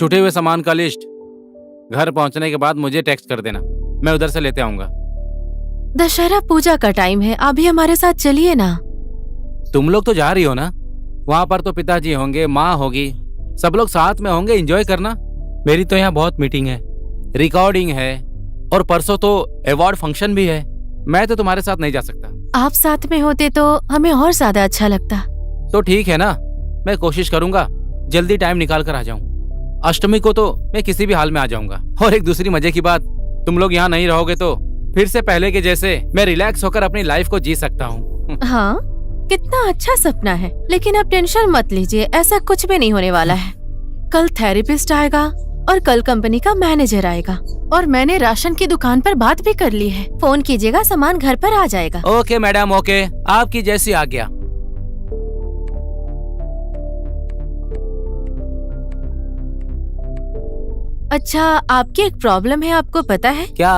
छूटे हुए सामान का लिस्ट घर पहुंचने के बाद मुझे टेक्स्ट कर देना, मैं उधर से लेते आऊंगा। दशहरा पूजा का टाइम है, अभी हमारे साथ चलिए ना। तुम लोग तो जा रही हो ना, वहाँ पर तो पिताजी होंगे, माँ होगी, सब लोग साथ में होंगे, एंजॉय करना। मेरी तो यहाँ बहुत मीटिंग है, रिकॉर्डिंग है और परसों तो अवार्ड फंक्शन भी है। मैं तो तुम्हारे साथ नहीं जा सकता। आप साथ में होते तो हमें और ज्यादा अच्छा लगता। तो ठीक है ना, मैं कोशिश करूंगा जल्दी टाइम निकाल कर आ जाऊं। अष्टमी को तो मैं किसी भी हाल में आ जाऊंगा। और एक दूसरी मजे की बात, तुम लोग यहाँ नहीं रहोगे तो फिर से पहले के जैसे मैं रिलैक्स होकर अपनी लाइफ को जी सकता हूँ। हाँ, कितना अच्छा सपना है, लेकिन आप टेंशन मत लीजिए, ऐसा कुछ भी नहीं होने वाला है। कल थेरेपिस्ट आएगा और कल कंपनी का मैनेजर आएगा और मैंने राशन की दुकान पर बात भी कर ली है। फोन कीजिएगा, सामान घर पर आ जाएगा। ओके मैडम, ओके, आपकी जैसी आज्ञा। अच्छा, आपकी एक प्रॉब्लम है, आपको पता है? क्या?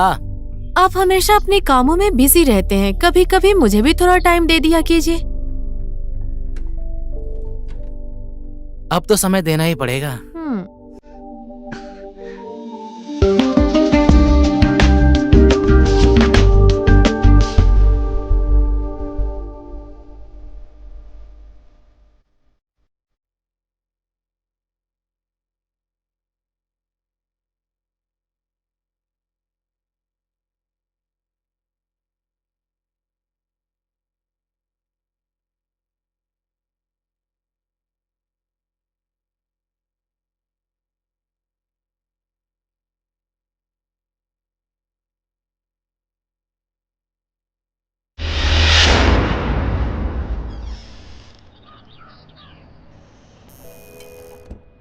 आप हमेशा अपने कामों में बिजी रहते हैं, कभी कभी मुझे भी थोड़ा टाइम दे दिया कीजिए। अब तो समय देना ही पड़ेगा।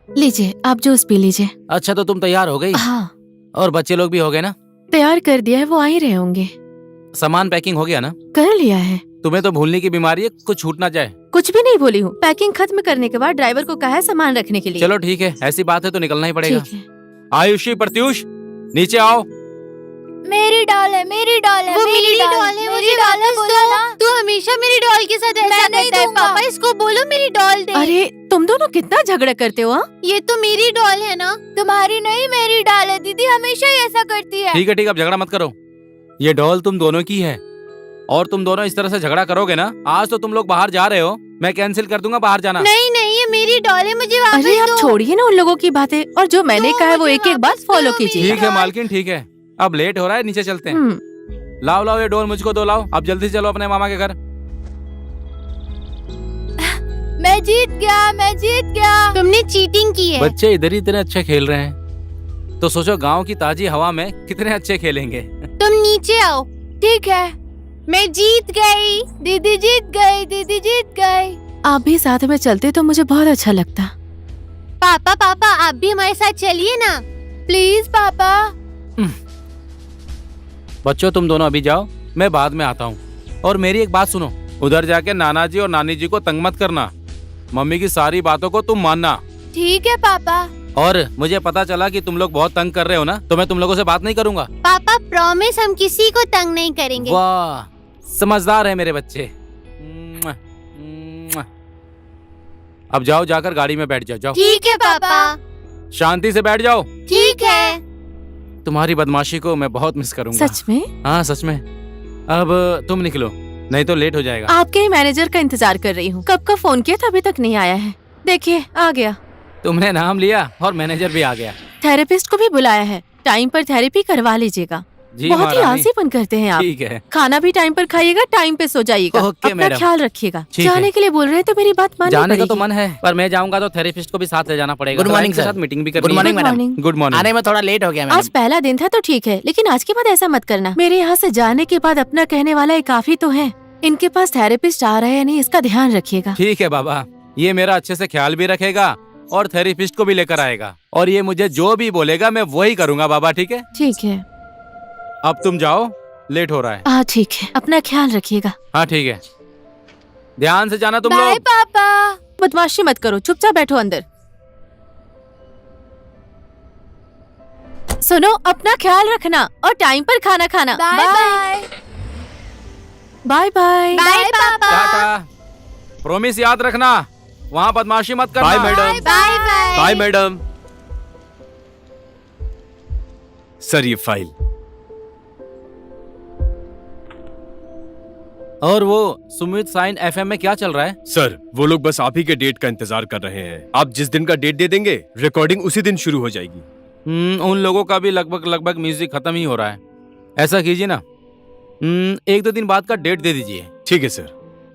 लीजिए, आप जूस पी लीजिए। अच्छा, तो तुम तैयार हो गई? हाँ, और बच्चे लोग भी हो गए ना? तैयार कर दिया है, वो आ ही रहे होंगे। सामान पैकिंग हो गया ना? कर लिया है। तुम्हें तो भूलने की बीमारी है, कुछ छूट ना जाए। कुछ भी नहीं भूली हूँ। पैकिंग खत्म करने के बाद ड्राइवर को कहा है सामान रखने के लिए। चलो ठीक है, ऐसी बात है तो निकलना ही पड़ेगा। ठीक है। आयुषी, प्रत्युष, नीचे आओ। मेरी डॉल है, मेरी डॉल है, वो मेरी डॉल है, मुझे वापस दो। तू हमेशा मेरी डॉल के साथ ऐसा करता है। पापा, इसको बोलो मेरी डॉल दे। अरे तुम दोनों कितना झगड़ा करते हो? ये तो मेरी डॉल है ना। तुम्हारी नहीं, मेरी डॉल है। दीदी हमेशा ही ऐसा करती है। ठीक है, अब झगड़ा मत करो। ये डॉल तुम दोनों की है और तुम दोनों इस तरह से झगड़ा करोगे ना, आज तो तुम लोग बाहर जा रहे हो, मैं कैंसिल कर दूंगा बाहर जाना। नहीं नहीं, ये मेरी डॉल है, मुझे वापस अरे आप दो। छोड़िए ना उन लोगों की बातें, और जो मैंने कहा है वो एक एक बात फॉलो कीजिए। ठीक है मालकिन, ठीक है, अब लेट हो रहा है, नीचे चलते हैं। लाओ लाओ, ये डोल मुझको दो, लाओ। अब जल्दी से चलो अपने मामा के घर। मैं जीत गया, मैं जीत गया। तुमने चीटिंग की है। बच्चे इधर ही इतने अच्छे खेल रहे हैं, तो सोचो गांव की ताजी हवा में कितने अच्छे खेलेंगे। तुम नीचे आओ। ठीक है, मैं जीत गई। दीदी जीत गई, दीदी जीत गई। आप भी साथ में चलते तो मुझे बहुत अच्छा लगता। पापा पापा, आप भी हमारे साथ चलिए ना प्लीज पापा। बच्चों तुम दोनों अभी जाओ, मैं बाद में आता हूँ। और मेरी एक बात सुनो, उधर जाके नाना जी और नानी जी को तंग मत करना, मम्मी की सारी बातों को तुम मानना। ठीक है पापा। और मुझे पता चला कि तुम लोग बहुत तंग कर रहे हो ना, तो मैं तुम लोगों से बात नहीं करूंगा। पापा प्रॉमिस, हम किसी को तंग नहीं करेंगे। वाह, समझदार है मेरे बच्चे। अब जाओ, जाकर गाड़ी में बैठ जाओ। जाओ, ठीक है पापा। शांति से बैठ जाओ। ठीक है। तुम्हारी बदमाशी को मैं बहुत मिस करूंगा। सच में? हाँ सच में। अब तुम निकलो, नहीं तो लेट हो जाएगा। आपके ही मैनेजर का इंतजार कर रही हूँ, कब का फोन किया था अभी तक नहीं आया है। देखिए आ गया। तुमने नाम लिया और मैनेजर भी आ गया। थेरेपिस्ट को भी बुलाया है, टाइम पर थेरेपी करवा लीजिएगा। जी बहुत ही महारानी। आलसीपन करते हैं आप। ठीक है, खाना भी टाइम पर खाइएगा, टाइम पे सो जाइएगा। ओके, अपना मैडम। ख्याल रखिएगा। ठीक है। जाने के लिए बोल रहे हैं तो मेरी बात माननी जाने का तो पड़ेगी। मन है, पर मैं जाऊंगा तो थेरेपिस्ट को भी साथ ले जाना पड़ेगा। गुड मॉर्निंग क्लाइंट के सर। साथ मीटिंग भी करनी गुड है। Morning good madam. Morning. Good morning. आने में थोड़ा लेट हो गया आज मैडम। पहला दिन था तो ठीक है, लेकिन आज के बाद ऐसा मत करना। मेरे यहाँ से जाने के बाद अपना कहने वाला ये काफी तो है। इनके पास थेरेपिस्ट आ रहा है या नहीं, इसका ध्यान रखिएगा। ठीक है बाबा, ये मेरा अच्छे से ख्याल भी रखेगा और थेरेपिस्ट को भी लेकर आएगा, और ये मुझे जो भी बोलेगा मैं वही करूंगा बाबा। ठीक है, ठीक है। अब तुम जाओ, लेट हो रहा है। हाँ ठीक है, अपना ख्याल रखिएगा। हाँ ठीक है, ध्यान से जाना तुम बाय लोग। पापा। बदमाशी मत करो, चुपचाप बैठो अंदर। सुनो, अपना ख्याल रखना और टाइम पर खाना खाना। Bye bye. Bye bye. Bye पापा। टाटा, प्रॉमिस याद रखना, वहाँ बदमाशी मत करना। Bye madam. Bye bye. Bye madam. Sir ये फाइल। और वो सुमित साइन एफएम में क्या चल रहा है? सर वो लोग बस आप ही के डेट का इंतजार कर रहे हैं। आप जिस दिन का डेट दे देंगे रिकॉर्डिंग उसी दिन शुरू हो जाएगी। उन लोगों का भी लगभग म्यूजिक खत्म ही हो रहा है। ऐसा कीजिए ना, 1-2 दिन बाद का डेट दे दीजिए। ठीक है सर,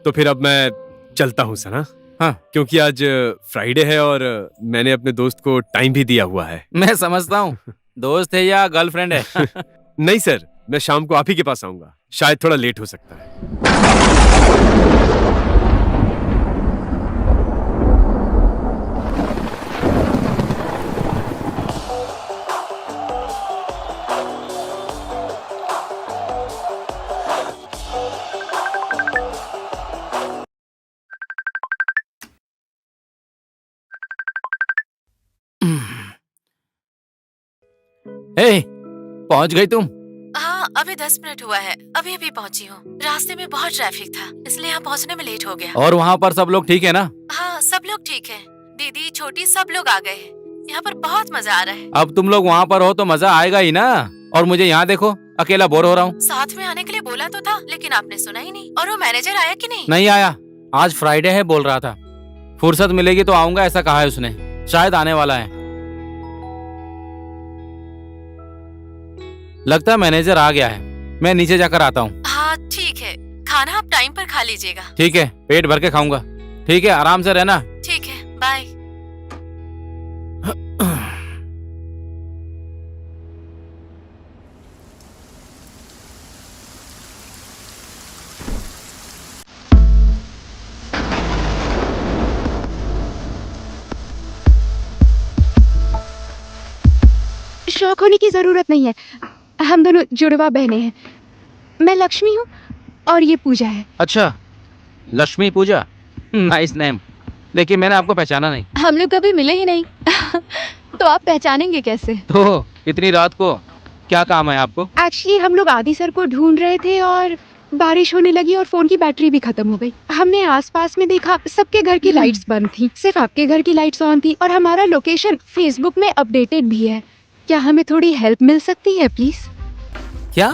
तो फिर अब मैं चलता हूँ सर। हाँ हाँ। क्योंकि आज फ्राइडे है और मैंने अपने दोस्त को टाइम भी दिया हुआ है। मैं समझता हूँ, दोस्त है या गर्लफ्रेंड है? नहीं सर, मैं शाम को आप ही के पास आऊंगा। शायद थोड़ा लेट हो सकता है। ए, पहुंच गई तुम? हाँ, अभी 10 मिनट हुआ है, अभी अभी पहुंची हूँ। रास्ते में बहुत ट्रैफिक था, इसलिए यहाँ पहुँचने में लेट हो गया। और वहाँ पर सब लोग ठीक है ना? हाँ, सब लोग ठीक है। दीदी, छोटी, सब लोग आ गए हैं। यहाँ पर बहुत मजा आ रहा है। अब तुम लोग वहाँ पर हो तो मजा आएगा ही ना। और मुझे यहाँ देखो, अकेला बोर हो रहा हूँ। साथ में आने के लिए बोला तो था, लेकिन आपने सुना ही नहीं। और वो मैनेजर आया कि नहीं? नहीं आया, आज फ्राइडे है बोल रहा था। फुर्सत मिलेगी तो आऊंगा ऐसा कहा है उसने। शायद आने वाला है। लगता है मैनेजर आ गया है। मैं नीचे जाकर आता हूँ। हाँ ठीक है, खाना आप टाइम पर खा लीजिएगा। ठीक है, पेट भर के खाऊंगा। ठीक है, आराम से रहना। ठीक है, बाय। शौक होने की जरूरत नहीं है, हम दोनों जुड़वा बहनें हैं। मैं लक्ष्मी हूँ और ये पूजा है। अच्छा, लक्ष्मी पूजा, नाइस नेम। लेकिन मैंने आपको पहचाना नहीं। हम लोग कभी मिले ही नहीं। तो आप पहचानेंगे कैसे? तो इतनी रात को क्या काम है आपको? एक्चुअली हम लोग आदि सर को ढूंढ रहे थे और बारिश होने लगी और फोन की बैटरी भी खत्म हो गई। हमने आसपास में देखा, सबके घर की लाइट्स बंद थी, सिर्फ आपके घर की लाइट्स ऑन थी और हमारा लोकेशन फेसबुक में अपडेटेड भी है। क्या हमें थोड़ी हेल्प मिल सकती है प्लीज? क्या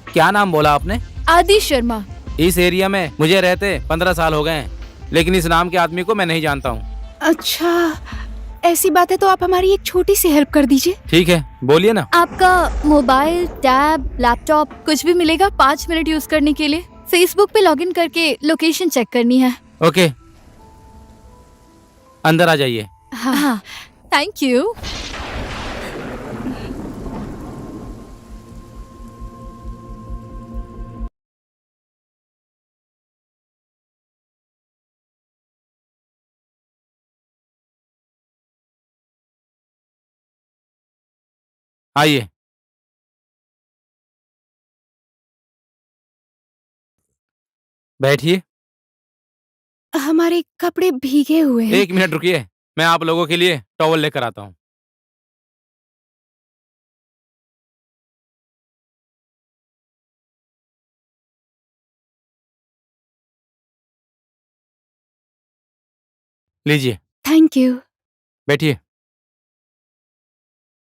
क्या नाम बोला आपने? आदि शर्मा। इस एरिया में मुझे रहते 15 साल हो गए हैं, लेकिन इस नाम के आदमी को मैं नहीं जानता हूँ। अच्छा, ऐसी बात है तो आप हमारी एक छोटी सी हेल्प कर दीजिए। ठीक है, बोलिए ना। आपका मोबाइल, टैब, लैपटॉप कुछ भी मिलेगा 5 मिनट यूज करने के लिए। फेसबुक पे लॉगिन करके लोकेशन चेक करनी है। ओके, अंदर आ जाइए। हाँ, थैंक यू। आइए। बैठिए। हमारे कपड़े भीगे हुए हैं। 1 मिनट रुकिए, मैं आप लोगों के लिए टॉवल लेकर आता हूँ। लीजिए, थैंक यू। बैठिए।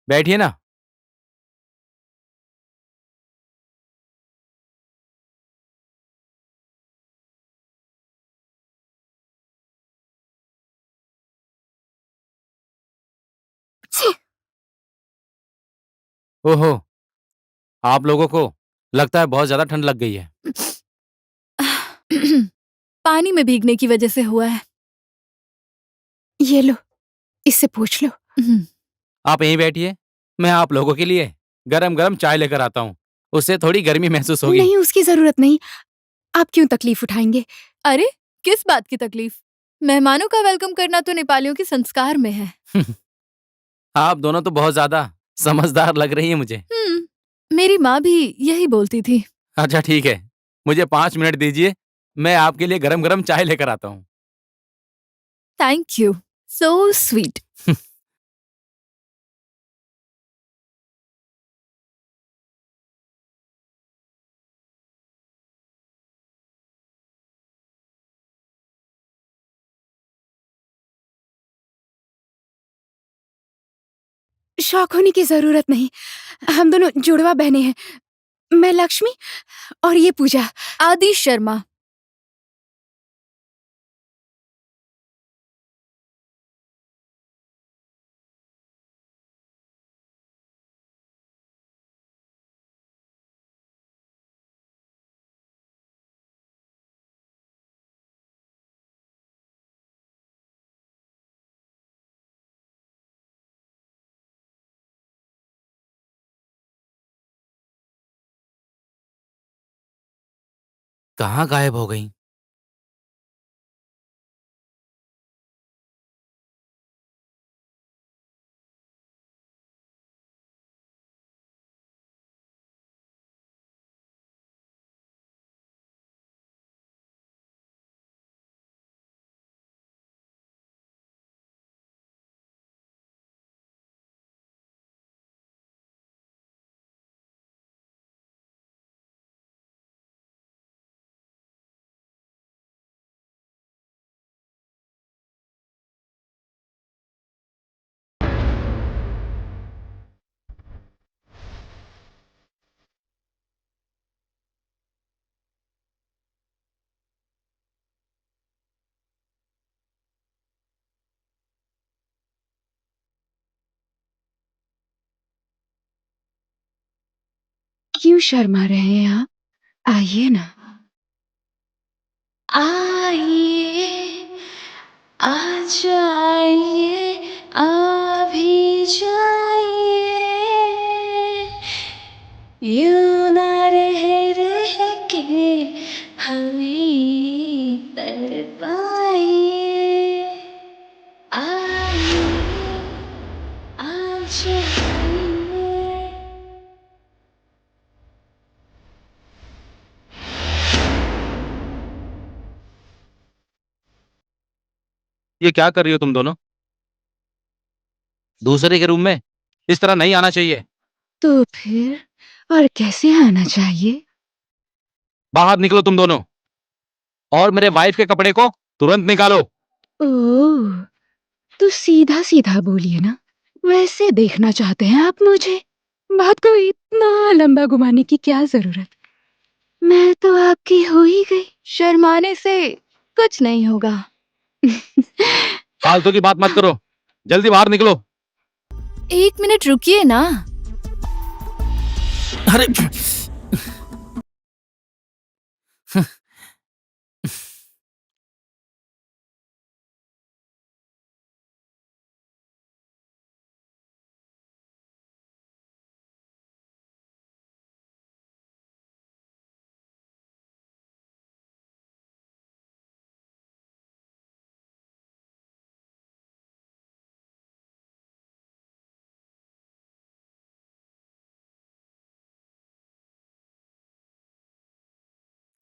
बैठिए ना। ओहो, आप लोगों को लगता है बहुत ज्यादा ठंड लग गई है। पानी में भीगने की वजह से हुआ है। ये लो, इससे पूछ लो। आप यहीं बैठिए, मैं आप लोगों के लिए गरम गरम चाय लेकर आता हूँ। उससे थोड़ी गर्मी महसूस होगी। नहीं, उसकी जरूरत नहीं। आप क्यों तकलीफ उठाएंगे? अरे, किस बात की तकलीफ? मेहमानों का वेलकम करना तो नेपालियों के संस्कार में है। आप दोनों तो बहुत ज्यादा समझदार लग रही हैं मुझे। मेरी माँ भी यही बोलती थी। अच्छा ठीक है, मुझे 5 मिनट दीजिए, मैं आपके लिए गरम गरम चाय लेकर आता हूँ। Thank you, so sweet. शौक होने की जरूरत नहीं। हम दोनों जुड़वा बहनें हैं। मैं लक्ष्मी और ये पूजा। आदि शर्मा। कहाँ गायब हो गई? क्यों शर्मा रहे हैं आप? आइए ना। आइए, आ जाइए, आ भी जाइए, यूं ना रह रह के हमें तड़पाइए। आइए, आ जाइए। ये क्या कर रही हो तुम दोनों? दूसरे के रूम में इस तरह नहीं आना चाहिए। तो फिर और कैसे आना चाहिए? बाहर निकलो तुम दोनों, और मेरे वाइफ के कपड़े को तुरंत निकालो। ओह, तो सीधा सीधा बोलिए ना। वैसे देखना चाहते हैं आप मुझे? बात को इतना लंबा घुमाने की क्या जरूरत? मैं तो आपकी हो ही गई। शर्माने से कुछ नहीं होगा। फालतू की बात मत करो, जल्दी बाहर निकलो। 1 मिनट रुकिए ना। अरे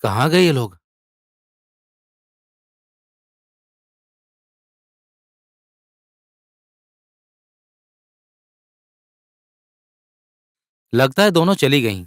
कहाँ गए ये लोग? लगता है दोनों चली गईं।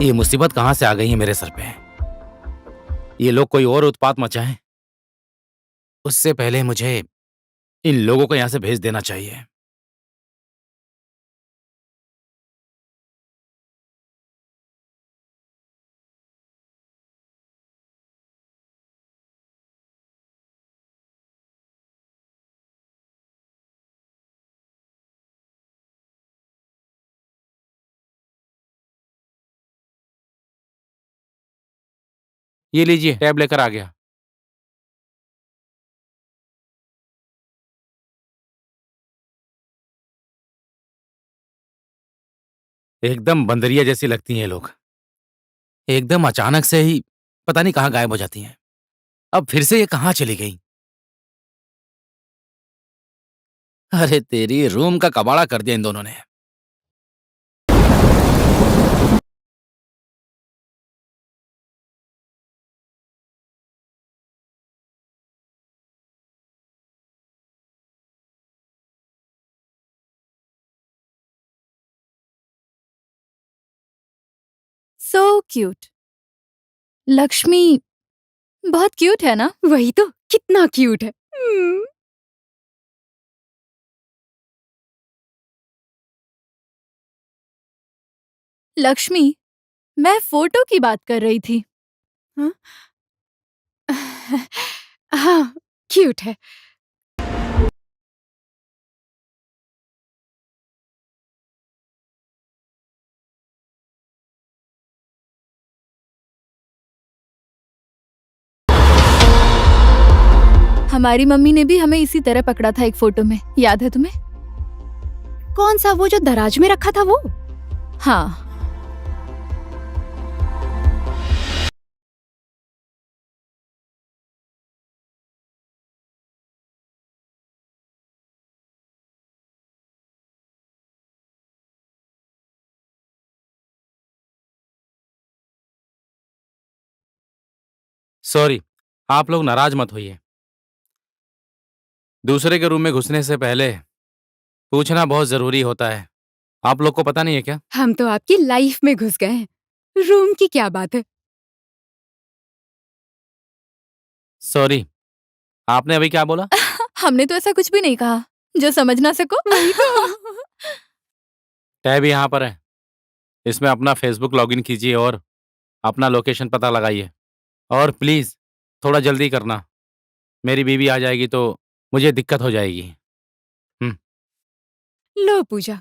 ये मुसीबत कहां से आ गई है मेरे सर पे। ये लोग कोई और उत्पात मचाएं, उससे पहले मुझे इन लोगों को यहां से भेज देना चाहिए। ये लीजिए, टैब लेकर आ गया। एकदम बंदरिया जैसी लगती हैं ये लोग। एकदम अचानक से ही पता नहीं कहाँ गायब हो जाती हैं। अब फिर से ये कहाँ चली गई? अरे तेरी, रूम का कबाड़ा कर दिया इन दोनों ने। So cute. लक्ष्मी बहुत क्यूट है ना? वही तो, कितना क्यूट है। लक्ष्मी, मैं फोटो की बात कर रही थी। हाँ, क्यूट है। हमारी मम्मी ने भी हमें इसी तरह पकड़ा था एक फोटो में, याद है तुम्हें? कौन सा, वो जो दराज में रखा था वो? हाँ। सॉरी, आप लोग नाराज मत होइए। दूसरे के रूम में घुसने से पहले पूछना बहुत जरूरी होता है। आप लोग को पता नहीं है क्या? हम तो आपकी लाइफ में घुस गए हैं, रूम की क्या बात है। सॉरी, आपने अभी क्या बोला? हमने तो ऐसा कुछ भी नहीं कहा जो समझ ना सको। टैब यहाँ पर है, इसमें अपना फेसबुक लॉगिन कीजिए और अपना लोकेशन पता लगाइए। और प्लीज थोड़ा जल्दी करना, मेरी बीवी आ जाएगी तो मुझे दिक्कत हो जाएगी। लो पूजा।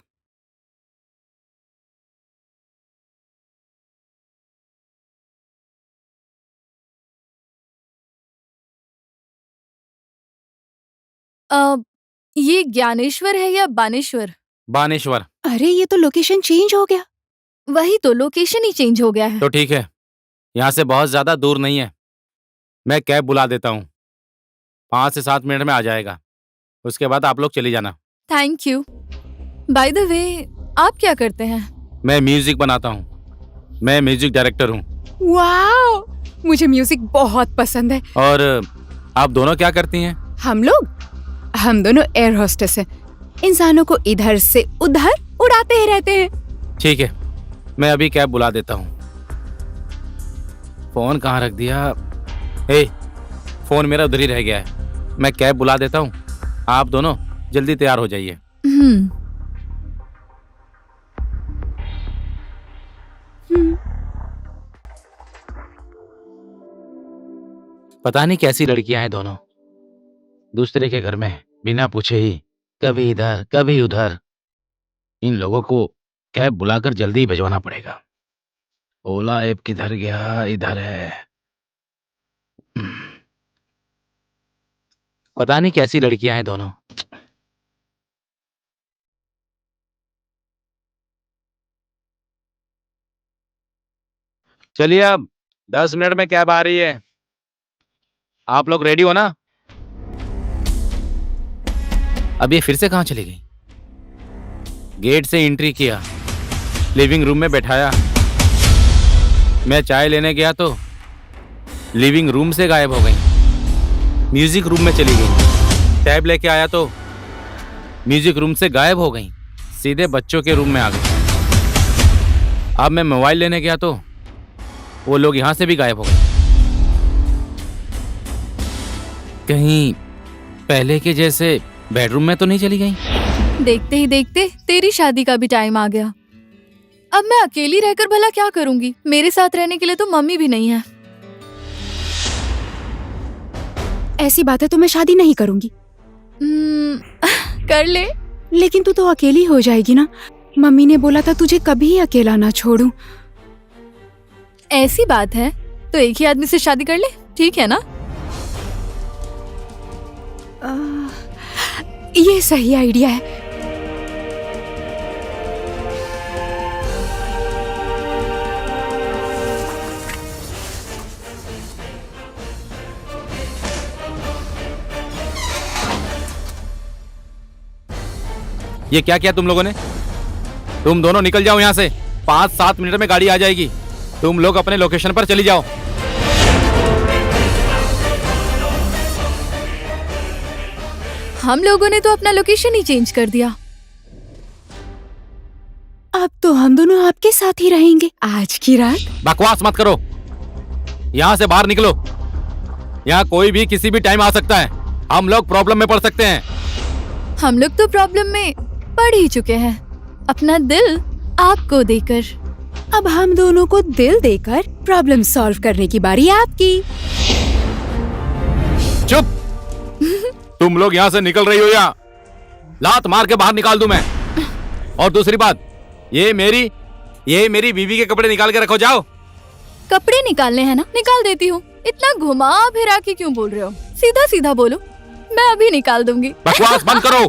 ये ज्ञानेश्वर है या बानेश्वर? बानेश्वर। अरे ये तो लोकेशन चेंज हो गया। वही तो, लोकेशन ही चेंज हो गया है। तो ठीक है, यहाँ से बहुत ज्यादा दूर नहीं है। मैं कैब बुला देता हूँ, 5 से 7 मिनट में आ जाएगा। उसके बाद आप लोग चली जाना। Thank you. By the way, आप क्या करते हैं? मैं म्यूजिक बनाता हूँ, मैं म्यूजिक डायरेक्टर हूँ। वाओ, मुझे म्यूजिक बहुत पसंद है। और आप दोनों क्या करती हैं? हम दोनों एयर होस्टेस हैं। इंसानों को इधर से उधर उड़ाते ही रहते हैं। ठीक है, मैं अभी कैब बुला देता हूँ। फोन कहाँ रख दिया? हे, फोन मेरा उधर ही रह गया है। मैं कैब बुला देता हूँ, आप दोनों जल्दी तैयार हो जाइए। पता नहीं कैसी लड़कियां हैं दोनों, दूसरे के घर में बिना पूछे ही कभी इधर कभी उधर। इन लोगों को कैब बुलाकर जल्दी भिजवाना पड़ेगा। ओला ऐप किधर गया? इधर है। पता नहीं कैसी लड़कियां हैं दोनों। चलिए, अब 10 मिनट में कैब आ रही है। आप लोग रेडी हो ना? अब ये फिर से कहां चली गई? गेट से एंट्री किया, लिविंग रूम में बैठाया। मैं चाय लेने गया तो लिविंग रूम से गायब हो गई। म्यूजिक रूम में चली गई। टैब लेके आया तो म्यूजिक रूम से गायब हो गई, सीधे बच्चों के रूम में आ गई। अब मैं मोबाइल लेने गया तो वो लोग यहाँ से भी गायब हो गए। कहीं पहले के जैसे बेडरूम में तो नहीं चली गई? देखते ही देखते तेरी शादी का भी टाइम आ गया। अब मैं अकेली रहकर भला क्या करूंगी? मेरे साथ रहने के लिए तो मम्मी भी नहीं है। ऐसी बात है तो मैं शादी नहीं करूंगी। कर ले। लेकिन तू तो अकेली हो जाएगी ना। मम्मी ने बोला था तुझे कभी अकेला ना छोड़ूं। ऐसी बात है तो एक ही आदमी से शादी कर ले, ठीक है ना? ये सही आइडिया है। ये क्या किया तुम लोगों ने? तुम दोनों निकल जाओ यहाँ से। 5-7 मिनट में गाड़ी आ जाएगी। तुम लोग अपने लोकेशन पर चली जाओ। हम लोगों ने तो अपना लोकेशन ही चेंज कर दिया। अब तो हम दोनों आपके साथ ही रहेंगे आज की रात। बकवास मत करो। यहाँ से बाहर निकलो। यहाँ कोई भी किसी भी टाइम आ सकता है। हम लोग प्रॉब्लम में पड़ सकते हैं। हम लोग तो प्रॉब्लम में पड़ ही चुके हैं, अपना दिल आपको देकर। अब हम दोनों को दिल देकर प्रॉब्लम सॉल्व करने की बारी आपकी। चुप। तुम लोग यहाँ से निकल रही हो या लात मार के बाहर निकाल दूं मैं? और दूसरी बात, ये मेरी बीवी के कपड़े निकाल के रखो। जाओ। कपड़े निकालने हैं ना, निकाल देती हूँ। इतना घुमा फिरा के क्यों बोल रहे हो? सीधा सीधा बोलो, मैं अभी निकाल दूंगी। बकवास बंद करो।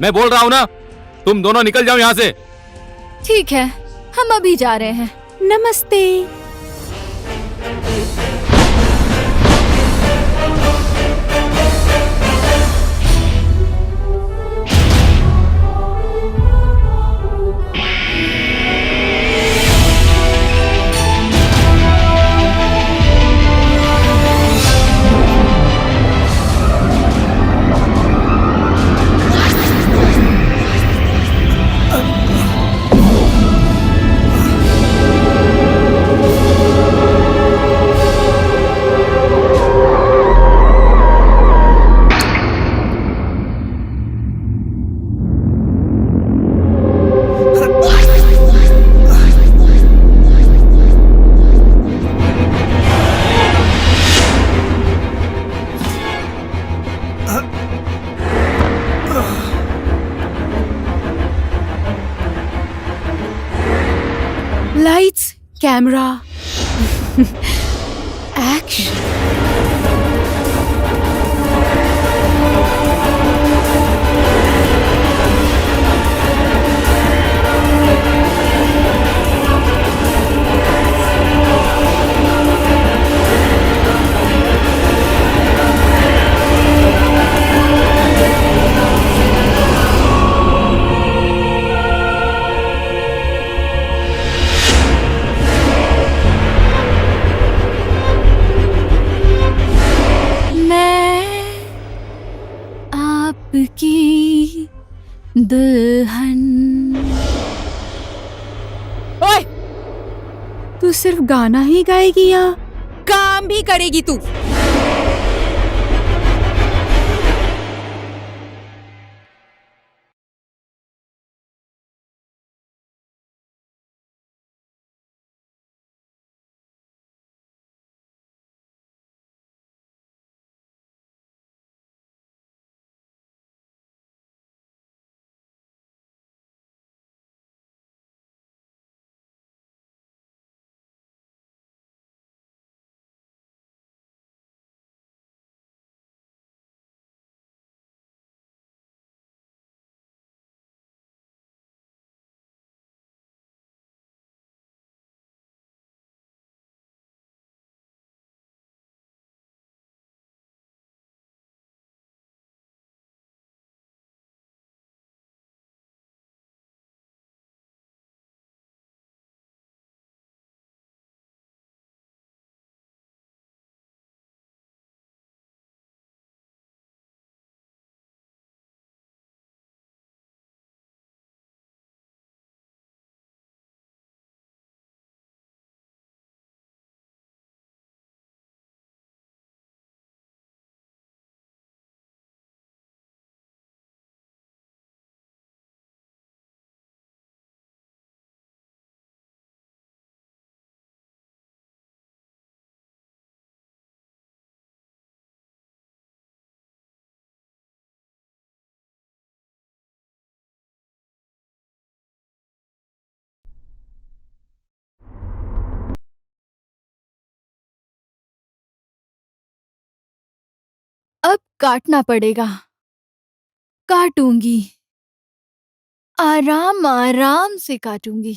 मैं बोल रहा हूँ ना, तुम दोनों निकल जाओ यहाँ से। ठीक है, हम अभी जा रहे हैं। नमस्ते। Lights, camera, action. मैं आपकी दुल्हन। ओए, तू सिर्फ गाना ही गाएगी या काम भी करेगी तू? अब काटना पड़ेगा। काटूंगी, आराम आराम से काटूंगी।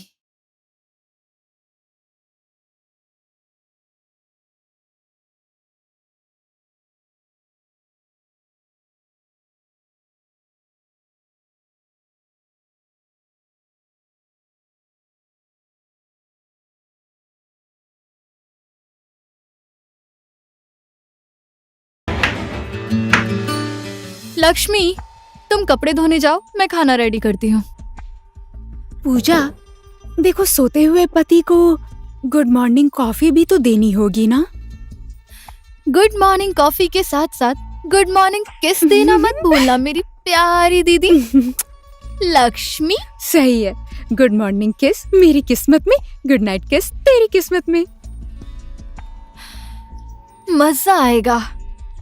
लक्ष्मी, तुम कपड़े धोने जाओ, मैं खाना रेडी करती हूँ। पूजा, देखो सोते हुए पति को गुड मॉर्निंग कॉफी भी तो देनी होगी ना। गुड मॉर्निंग कॉफी के साथ साथ गुड मॉर्निंग किस देना मत भूलना मेरी प्यारी दीदी। लक्ष्मी, सही है। गुड मॉर्निंग किस मेरी किस्मत में, गुड नाइट किस तेरी किस्मत में। मजा आएगा।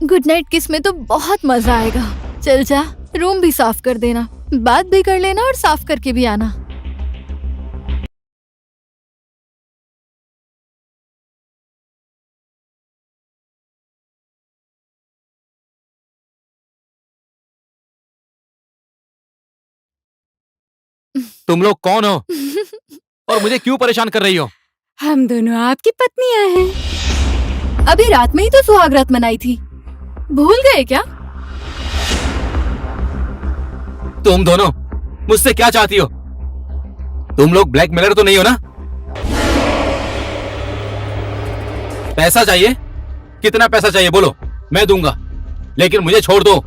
गुड नाइट किस में तो बहुत मजा आएगा। चल जा, रूम भी साफ कर देना, बात भी कर लेना और साफ करके भी आना। तुम लोग कौन हो और मुझे क्यों परेशान कर रही हो? हम दोनों आपकी पत्नियां हैं। अभी रात में ही तो सुहाग रात मनाई थी, भूल गए क्या? तुम दोनों मुझसे क्या चाहती हो? तुम लोग ब्लैकमेलर तो नहीं हो ना? पैसा चाहिए? कितना पैसा चाहिए बोलो, मैं दूंगा, लेकिन मुझे छोड़ दो।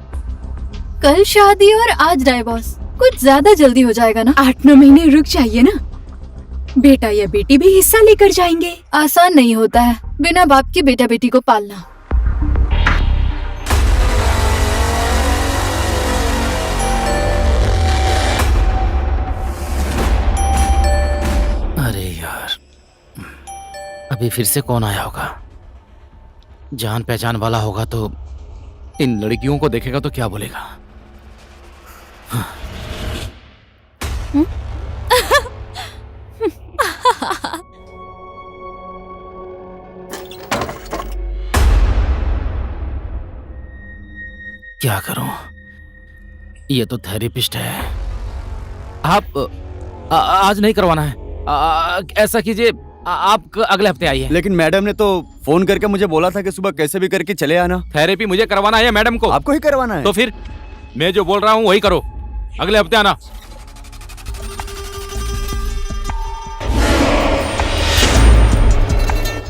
कल शादी और आज डाइवोर्स, कुछ ज्यादा जल्दी हो जाएगा ना? 8-9 महीने रुक जाइए ना, बेटा या बेटी भी हिस्सा लेकर जाएंगे। आसान नहीं होता है बिना बाप के बेटा बेटी को पालना। अरे यार, अभी फिर से कौन आया होगा? जान पहचान वाला होगा तो इन लड़कियों को देखेगा तो क्या बोलेगा? क्या करूं? ये तो थेरेपिस्ट है। आप आज नहीं करवाना है। ऐसा कीजिए, आप अगले हफ्ते आइए। लेकिन मैडम ने तो फोन करके मुझे बोला था कि सुबह कैसे भी करके चले आना। थेरेपी मुझे करवाना है, मैडम को? आपको ही करवाना है। तो फिर मैं जो बोल रहा हूँ वही करो, अगले हफ्ते आना।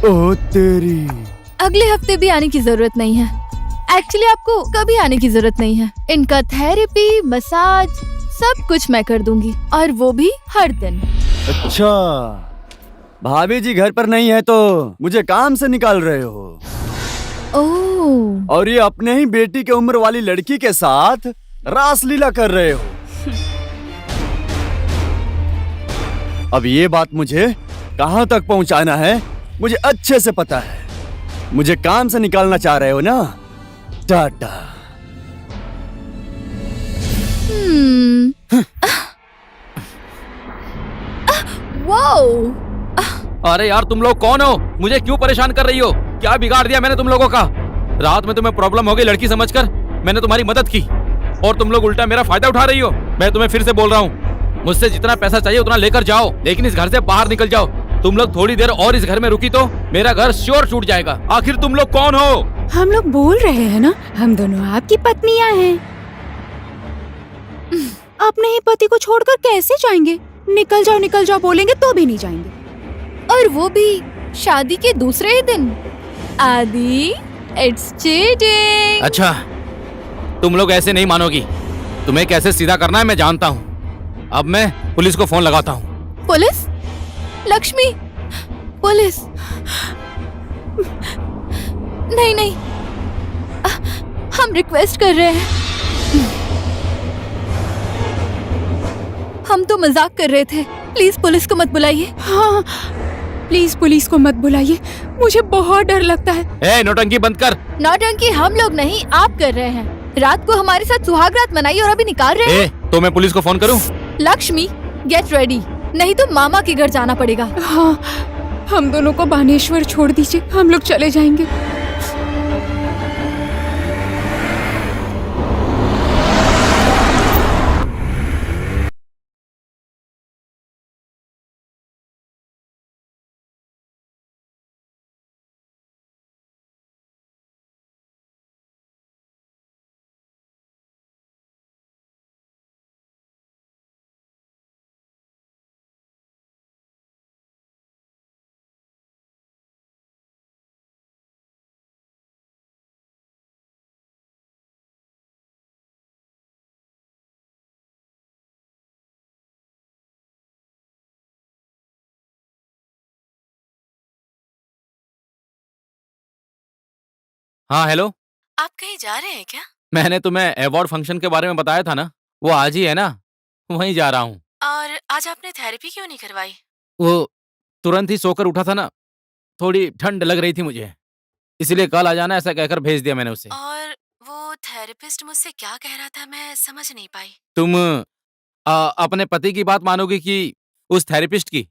ओ तेरी। अगले हफ्ते भी आने की जरूरत नहीं है। एक्चुअली आपको कभी आने की जरूरत नहीं है। इनका थेरेपी, मसाज, सब कुछ मैं कर दूंगी, और वो भी हर दिन। अच्छा, भाभी जी घर पर नहीं है तो मुझे काम से निकाल रहे हो? ओह, और ये अपने ही बेटी के उम्र वाली लड़की के साथ रासलीला कर रहे हो। अब ये बात मुझे कहाँ तक पहुँचाना है मुझे अच्छे से पता है। मुझे काम से निकालना चाह रहे हो ना? टाटा। वाओ। अरे यार, तुम लोग कौन हो? मुझे क्यों परेशान कर रही हो? क्या बिगाड़ दिया मैंने तुम लोगों का? रात में तुम्हें प्रॉब्लम हो गई लड़की समझकर, मैंने तुम्हारी मदद की और तुम लोग उल्टा मेरा फायदा उठा रही हो। मैं तुम्हें फिर से बोल रहा हूँ, मुझसे जितना पैसा चाहिए उतना लेकर जाओ, लेकिन इस घर से बाहर निकल जाओ। तुम लोग थोड़ी देर और इस घर में रुकी तो मेरा घर श्योर टूट जाएगा। आखिर तुम लोग कौन हो? हम लोग बोल रहे हैं ना, हम दोनों आपकी पत्नियां हैं। अपने ही पति को छोड़कर कैसे जाएंगे? निकल जाओ बोलेंगे तो भी नहीं जाएंगे। और वो भी शादी के दूसरे ही दिन। आदि, इट्स चीटिंग। अच्छा, तुम लोग ऐसे नहीं मानोगी। तुम्हें कैसे सीधा करना है मैं जानता हूँ। अब मैं पुलिस को फोन लगाता हूँ। पुलिस? लक्ष्मी, पुलिस? नहीं नहीं, हम रिक्वेस्ट कर रहे हैं। हम तो मजाक कर रहे थे, प्लीज पुलिस को मत बुलाइए। हाँ, प्लीज पुलिस को मत बुलाइए, मुझे बहुत डर लगता है। ए, नौटंकी बंद कर। नौटंकी हम लोग नहीं, आप कर रहे हैं। रात को हमारे साथ सुहाग रात मनाई और अभी निकाल रहे हैं। तो मैं पुलिस को फोन करूं? लक्ष्मी, गेट रेडी, नहीं तो मामा के घर जाना पड़ेगा। हाँ, हम दोनों को बानेश्वर छोड़ दीजिए, हम लोग चले जाएंगे। हाँ हेलो। आप कहीं जा रहे हैं क्या? मैंने तुम्हें अवार्ड फंक्शन के बारे में बताया था ना, वो आज ही है ना, वहीं जा रहा हूँ। और आज आपने थेरेपी क्यों नहीं करवाई? वो तुरंत ही सोकर उठा था ना, थोड़ी ठंड लग रही थी मुझे, इसलिए कल आ जाना ऐसा कहकर भेज दिया मैंने उसे। और वो थेरेपिस्ट मुझसे क्या कह रहा था, मैं समझ नहीं पाई। तुम अपने पति की बात मानोगे कि उस थेरेपिस्ट की?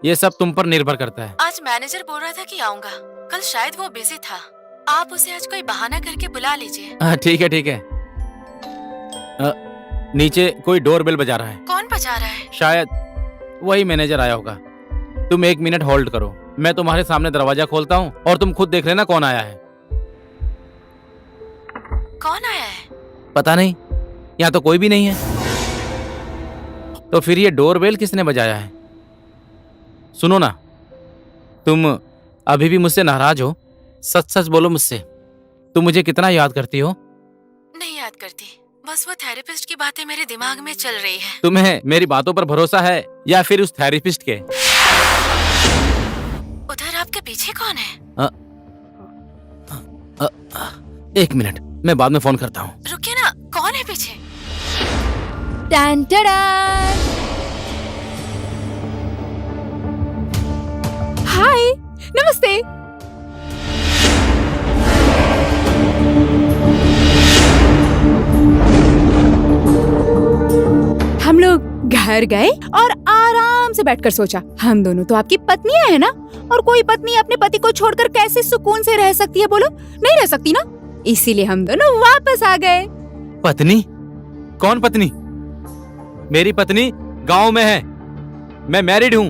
ये सब तुम पर निर्भर करता है। आज मैनेजर बोल रहा था कि आऊंगा, कल शायद वो बिजी था। आप उसे आज कोई बहाना करके बुला लीजिए। ठीक है ठीक है। नीचे कोई डोरबेल बजा रहा है। कौन बजा रहा है? शायद वही मैनेजर आया होगा। तुम 1 मिनट होल्ड करो, मैं तुम्हारे सामने दरवाजा खोलता हूँ और तुम खुद देख लेना कौन आया है। कौन आया है? पता नहीं, यहाँ तो कोई भी नहीं है। तो फिर ये डोरबेल किसने बजाया है? सुनो ना, तुम अभी भी मुझसे नाराज हो? सच सच बोलो मुझसे, तुम मुझे कितना याद करती हो? नहीं याद करती, बस वो थेरेपिस्ट की बातें मेरे दिमाग में चल रही है। तुम्हें मेरी बातों पर भरोसा है या फिर उस थेरेपिस्ट के? उधर आपके पीछे कौन है? 1 मिनट, मैं बाद में फोन करता हूँ। रुकिए ना, कौन है पीछे? टैन टैडान। हाय, नमस्ते। हम लोग घर गए और आराम से बैठकर सोचा, हम दोनों तो आपकी पत्नियां हैं ना, और कोई पत्नी अपने पति को छोड़कर कैसे सुकून से रह सकती है बोलो? नहीं रह सकती ना, इसीलिए हम दोनों वापस आ गए। पत्नी? कौन पत्नी? मेरी पत्नी गांव में है, मैं मैरिड हूँ।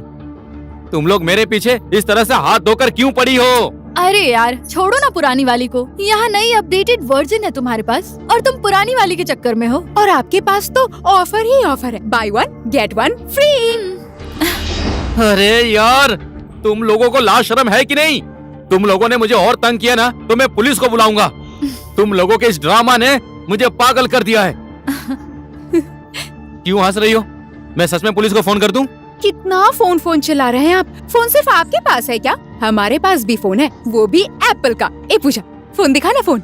तुम लोग मेरे पीछे इस तरह से हाथ धोकर क्यों पड़ी हो? अरे यार छोड़ो ना पुरानी वाली को, यहाँ नई अपडेटेड वर्जन है तुम्हारे पास और तुम पुरानी वाली के चक्कर में हो। और आपके पास तो ऑफर ही ऑफर है, बाय 1 गेट 1 फ्री। अरे यार, तुम लोगों को लाज शर्म है कि नहीं? तुम लोगों ने मुझे और तंग किया ना तो मैं पुलिस को बुलाऊंगा। तुम लोगों के इस ड्रामा ने मुझे पागल कर दिया है। क्यों हंस रही हो? मैं सच में पुलिस को फोन कर दूं? कितना फोन चला रहे हैं आप? फोन सिर्फ आपके पास है क्या? हमारे पास भी फोन है, वो भी एप्पल का। ए पूजा, फोन दिखा ना फोन।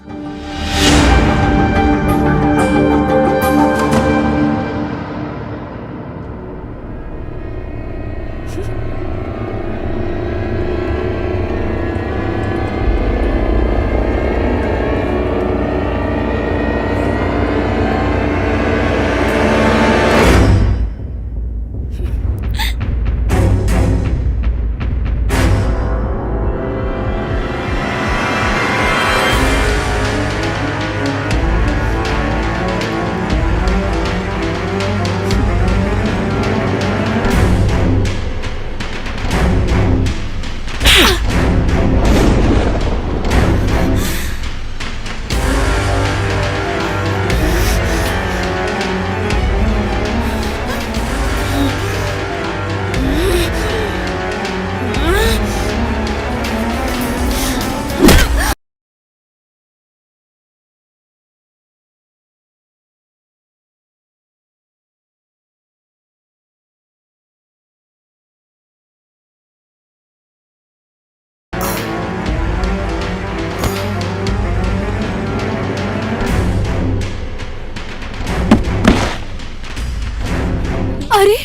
अरे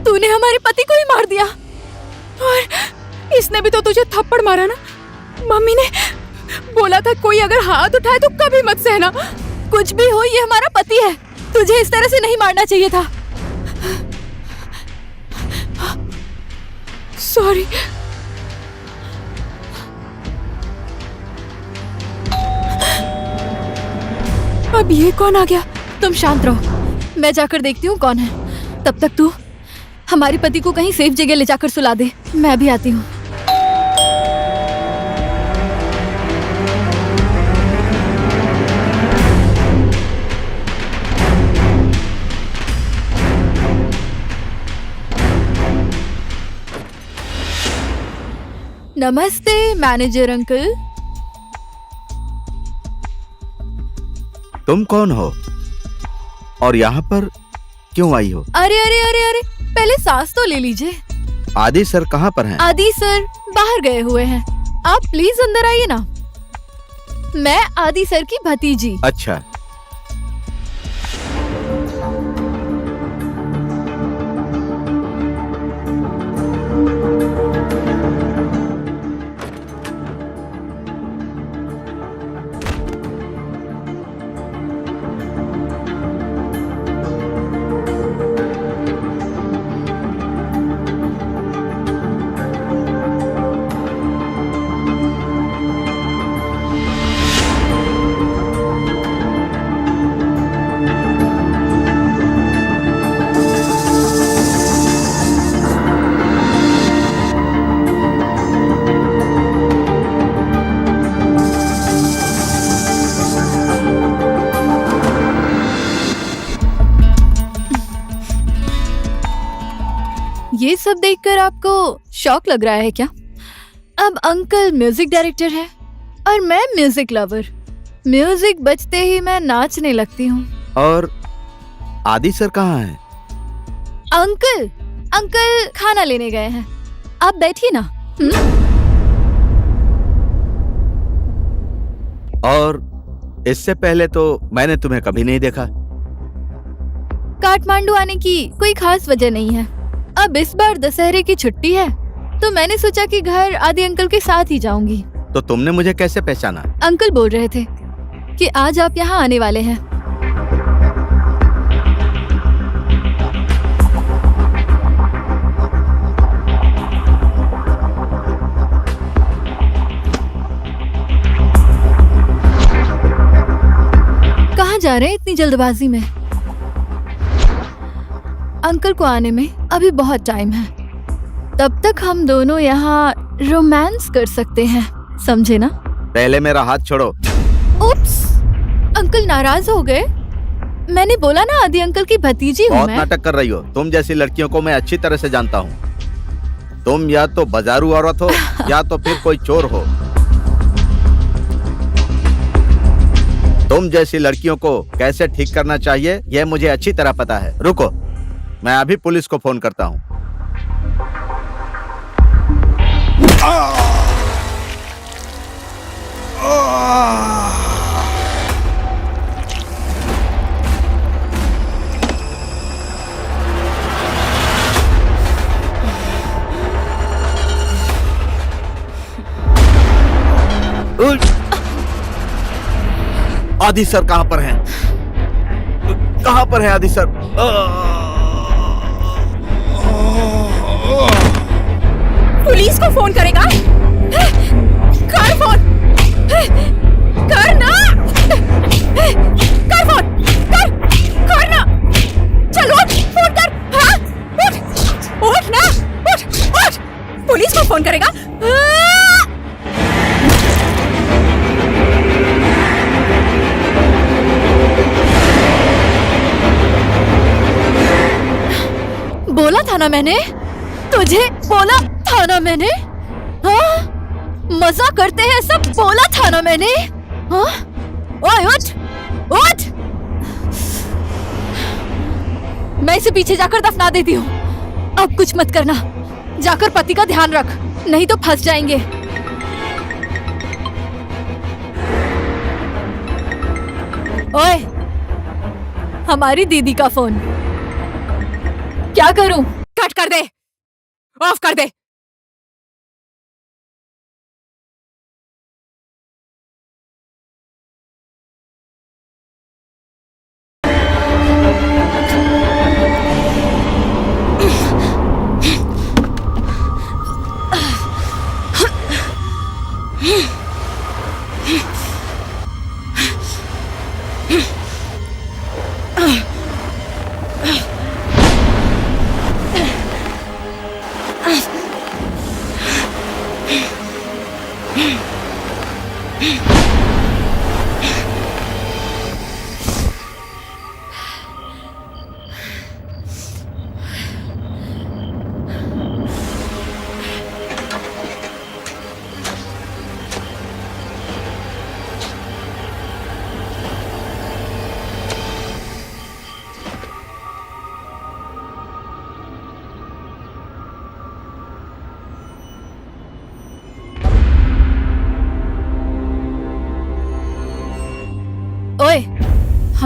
तूने हमारे पति को ही मार दिया। और इसने भी तो तुझे थप्पड़ मारा ना। मम्मी ने बोला था कोई अगर हाथ उठाए तो कभी मत सहना। कुछ भी हो, ये हमारा पति है, तुझे इस तरह से नहीं मारना चाहिए था। सॉरी। अब ये कौन आ गया? तुम शांत रहो, मैं जाकर देखती हूँ कौन है। तब तक तू हमारे पति को कहीं सेफ जगह ले जाकर सुला दे, मैं भी आती हूँ। नमस्ते मैनेजर अंकल। तुम कौन हो और यहाँ पर क्यों आई हो? अरे अरे अरे अरे, पहले सांस तो ले लीजिए। आदि सर कहाँ पर हैं? आदि सर बाहर गए हुए हैं, आप प्लीज अंदर आइए ना। मैं आदि सर की भतीजी। अच्छा, ये सब देखकर आपको शौक लग रहा है क्या? अब अंकल म्यूजिक डायरेक्टर है और मैं म्यूजिक लवर। म्यूजिक बजते ही मैं नाचने लगती हूँ। और आदि सर कहाँ हैं? अंकल खाना लेने गए हैं। आप बैठिए ना। और इससे पहले तो मैंने तुम्हें कभी नहीं देखा। काठमांडू आने की कोई खास वजह नहीं है। अब इस बार दशहरे की छुट्टी है तो मैंने सोचा कि घर आदि अंकल के साथ ही जाऊंगी। तो तुमने मुझे कैसे पहचाना? अंकल बोल रहे थे कि आज आप यहाँ आने वाले हैं। कहाँ जा रहे हैं इतनी जल्दबाजी में? अंकल को आने में अभी बहुत टाइम है। तब तक हम दोनों यहाँ रोमांस कर सकते हैं, समझे ना? पहले मेरा हाथ छोड़ो। उप्स, अंकल नाराज हो गए। मैंने बोला ना आदि अंकल की भतीजी हूँ बहुत मैं। नाटक कर रही हो। तुम जैसी लड़कियों को मैं अच्छी तरह से जानता हूँ। तुम या तो बाजारू औरत हो या तो फिर कोई चोर हो। तुम जैसी लड़कियों को कैसे ठीक करना चाहिए यह मुझे अच्छी तरह पता है। रुको, मैं अभी पुलिस को फोन करता हूँ। आदि सर कहाँ पर हैं? कहाँ पर हैं आदि सर? पुलिस को फोन करेगा? कर फोन, कर ना, कर फोन, कर ना, चलो फोन कर। हाँ, उठ ना, उठ, पुलिस को फोन करेगा? बोला था ना मैंने तुझे, बोला था ना मैंने। हाँ, मजा करते हैं सब, बोला था ना मैंने। हाँ, ओए उठ, उठ। मैं इसे पीछे जाकर दफना देती हूँ। अब कुछ मत करना, जाकर पति का ध्यान रख, नहीं तो फंस जाएंगे। ओए, हमारी दीदी का फोन। क्या करूं? कट कर दे, ऑफ कर दे।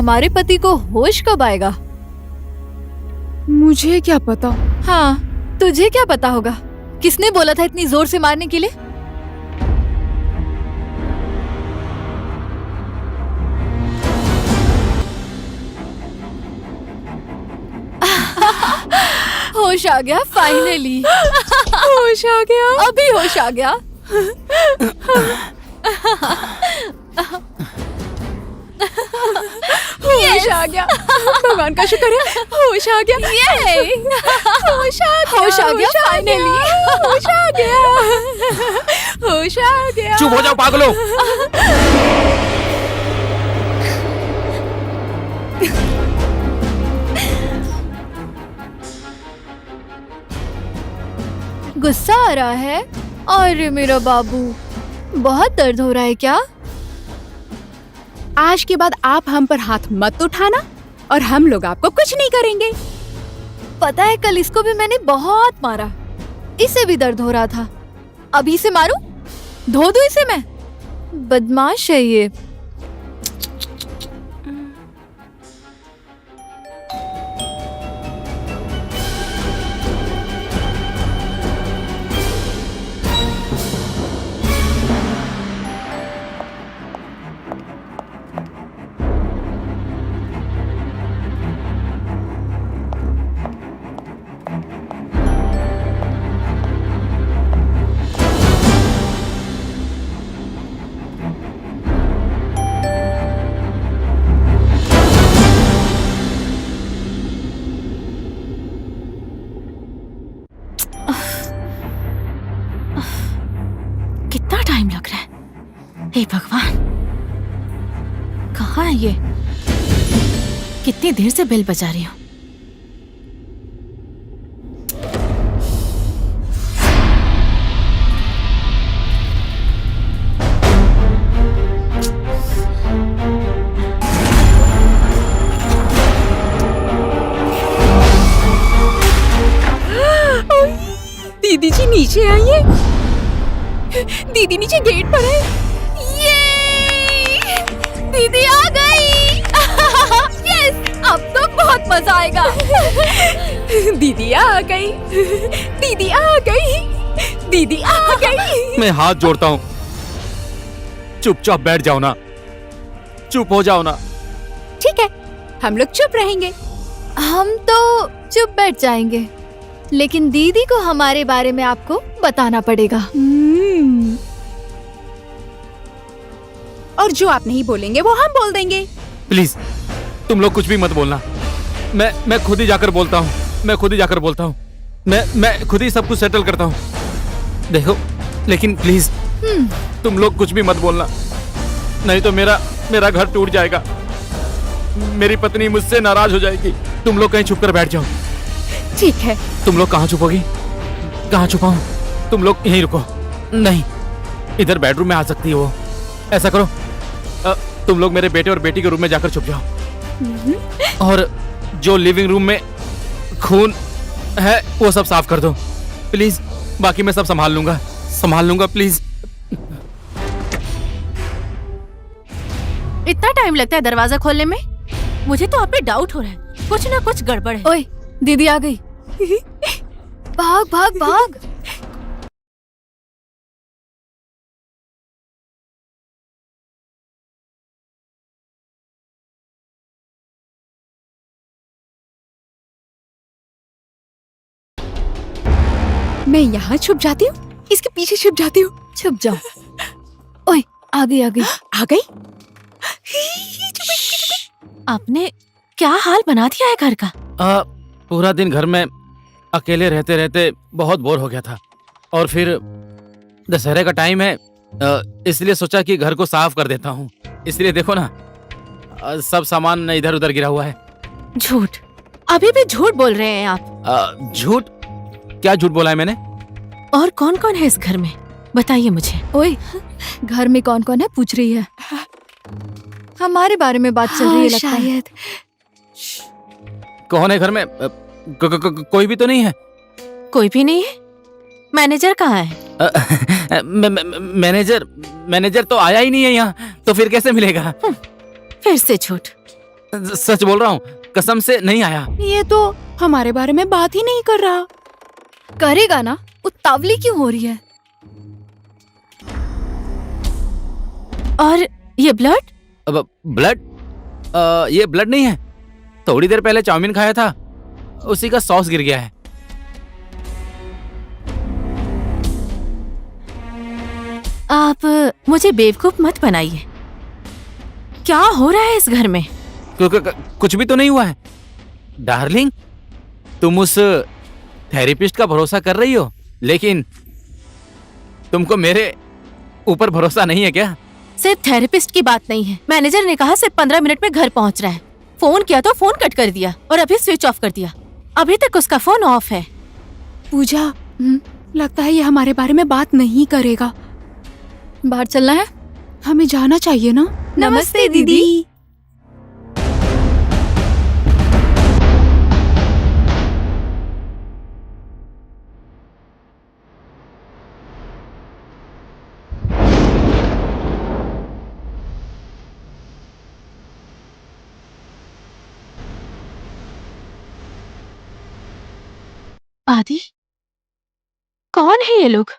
हमारे पति को होश कब आएगा? मुझे क्या पता। हाँ, तुझे क्या पता होगा? किसने बोला था इतनी जोर से मारने के लिए? होश आ गया फाइनली। होश आ गया। अभी होश आ गया। होश आ गया। भगवान का शुक्र है, होश आ गया। होश आ गया फाइनली। होश आ गया। होश आ गया। चुप हो जाओ पागलों। गुस्सा आ रहा है? अरे मेरा बाबू, बहुत दर्द हो रहा है क्या? आज के बाद आप हम पर हाथ मत उठाना और हम लोग आपको कुछ नहीं करेंगे। पता है कल इसको भी मैंने बहुत मारा, इसे भी दर्द हो रहा था। अभी इसे मारूं? धो दूं इसे मैं? बदमाश है ये। कितना टाइम लग रहा है? हे भगवान, कहाँ है ये? कितनी देर से बेल बजा रही हूँ। दीदी जी नीचे आइए। दीदी नीचे गेट पर है। ये दीदी आ गई। यस, अब तो बहुत मजा आएगा। दीदी आ गई। दीदी आ गई। दीदी आ गई। मैं हाथ जोड़ता हूँ, चुपचाप बैठ जाओ ना, चुप हो जाओ ना। ठीक है, हम लोग चुप रहेंगे। हम तो चुप बैठ जाएंगे, लेकिन दीदी को हमारे बारे में आपको बताना पड़ेगा। और जो आप नहीं बोलेंगे वो हम बोल देंगे। प्लीज तुम लोग कुछ भी मत बोलना। मैं खुद ही जाकर बोलता हूँ। मैं खुद ही जाकर बोलता हूँ। मैं खुद ही सब कुछ सेटल करता हूँ। देखो, लेकिन प्लीज तुम लोग कुछ भी मत बोलना, नहीं तो मेरा घर टूट जाएगा। मेरी पत्नी मुझसे नाराज हो जाएगी। तुम लोग कहीं छुप कर बैठ जाओ। ठीक है। तुम लोग कहाँ छुपोगी? कहाँ छुपाऊं? तुम लोग यहीं रुको। नहीं, इधर बेडरूम में आ सकती है वो। ऐसा करो, तुम लोग मेरे बेटे और बेटी के रूम में जाकर छुप जाओ, और जो लिविंग रूम में खून है वो सब साफ कर दो प्लीज। बाकी मैं सब संभाल लूंगा प्लीज। इतना टाइम लगता है दरवाजा खोलने में? मुझे तो आप पे डाउट हो रहा है, कुछ ना कुछ गड़बड़ है। ओए, दीदी आ गई। भाग भाग भाग। मैं यहाँ छुप जाती हूँ, इसके पीछे छुप जाती हूँ। छुप जाओ। ओए, आ गई। आ गई। आपने क्या हाल बना दिया है घर का? पूरा दिन घर में अकेले रहते रहते बहुत बोर हो गया था, और फिर दशहरे का टाइम है, इसलिए सोचा कि घर को साफ कर देता हूँ। इसलिए देखो ना, सब सामान इधर उधर गिरा हुआ है। झूठ, अभी भी झूठ बोल रहे हैं आप। झूठ? क्या झूठ बोला है मैंने? और कौन कौन है इस घर में, बताइए मुझे। ओए, घर में कौन कौन है पूछ रही है? हमारे बारे में बात चल रही है लगता है। शायद। कौन है घर में? कोई भी तो नहीं है। कोई भी नहीं है? मैनेजर कहाँ है? मैनेजर तो आया ही नहीं है यहाँ, तो फिर कैसे मिलेगा? फिर से झूठ। सच बोल रहा हूँ, कसम से नहीं आया। ये तो हमारे बारे में बात ही नहीं कर रहा। करेगा ना, उतावली क्यों हो रही है? और ये ब्लड? अब ब्लड? ये ब्लड नहीं है। थोड़ी देर पहले चाउमीन खाया था, उसी का सॉस गिर गया है। आप मुझे बेवकूफ मत बनाइए। क्या हो रहा है इस घर में? कुछ भी तो नहीं हुआ है डार्लिंग। तुम उस थेरेपिस्ट का भरोसा कर रही हो, लेकिन तुमको मेरे ऊपर भरोसा नहीं है क्या? सिर्फ थेरेपिस्ट की बात नहीं है। मैनेजर ने कहा सिर्फ 15 मिनट में घर पहुंच रहा है। फोन किया तो फोन कट कर दिया और अभी स्विच ऑफ कर दिया। अभी तक उसका फोन ऑफ है। पूजा, लगता है ये हमारे बारे में बात नहीं करेगा। बाहर चलना है? हमें जाना चाहिए ना। नमस्ते दीदी। आदि, कौन है ये लोग?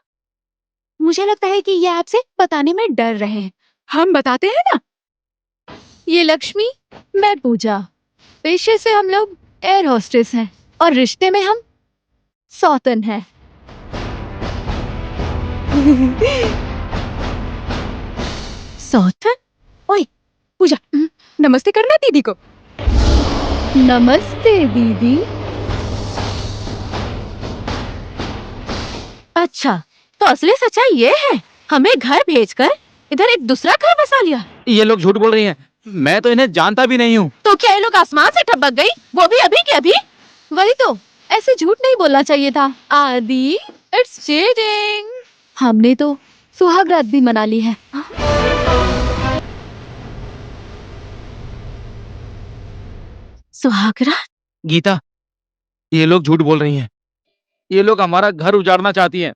मुझे लगता है कि ये आपसे बताने में डर रहे हैं। हम बताते हैं ना। ये लक्ष्मी, मैं पूजा। पेशे से हम लोग एयर होस्टेस हैं और रिश्ते में हम सौतन हैं। सौतन? ओए पूजा, नमस्ते करना दीदी को। नमस्ते दीदी। अच्छा, तो असली सच्चाई ये है, हमें घर भेजकर इधर एक दूसरा घर बसा लिया। ये लोग झूठ बोल रही हैं। मैं तो इन्हें जानता भी नहीं हूँ। तो क्या ये लोग आसमान से टपक गई, वो भी अभी के अभी? वही तो, ऐसे झूठ नहीं बोलना चाहिए था। आदि, इट्स चीटिंग। हमने तो सुहाग रात भी मना ली है। सुहागरा? गीता, ये लोग झूठ बोल रही हैं। ये लोग हमारा घर उजाड़ना चाहती हैं।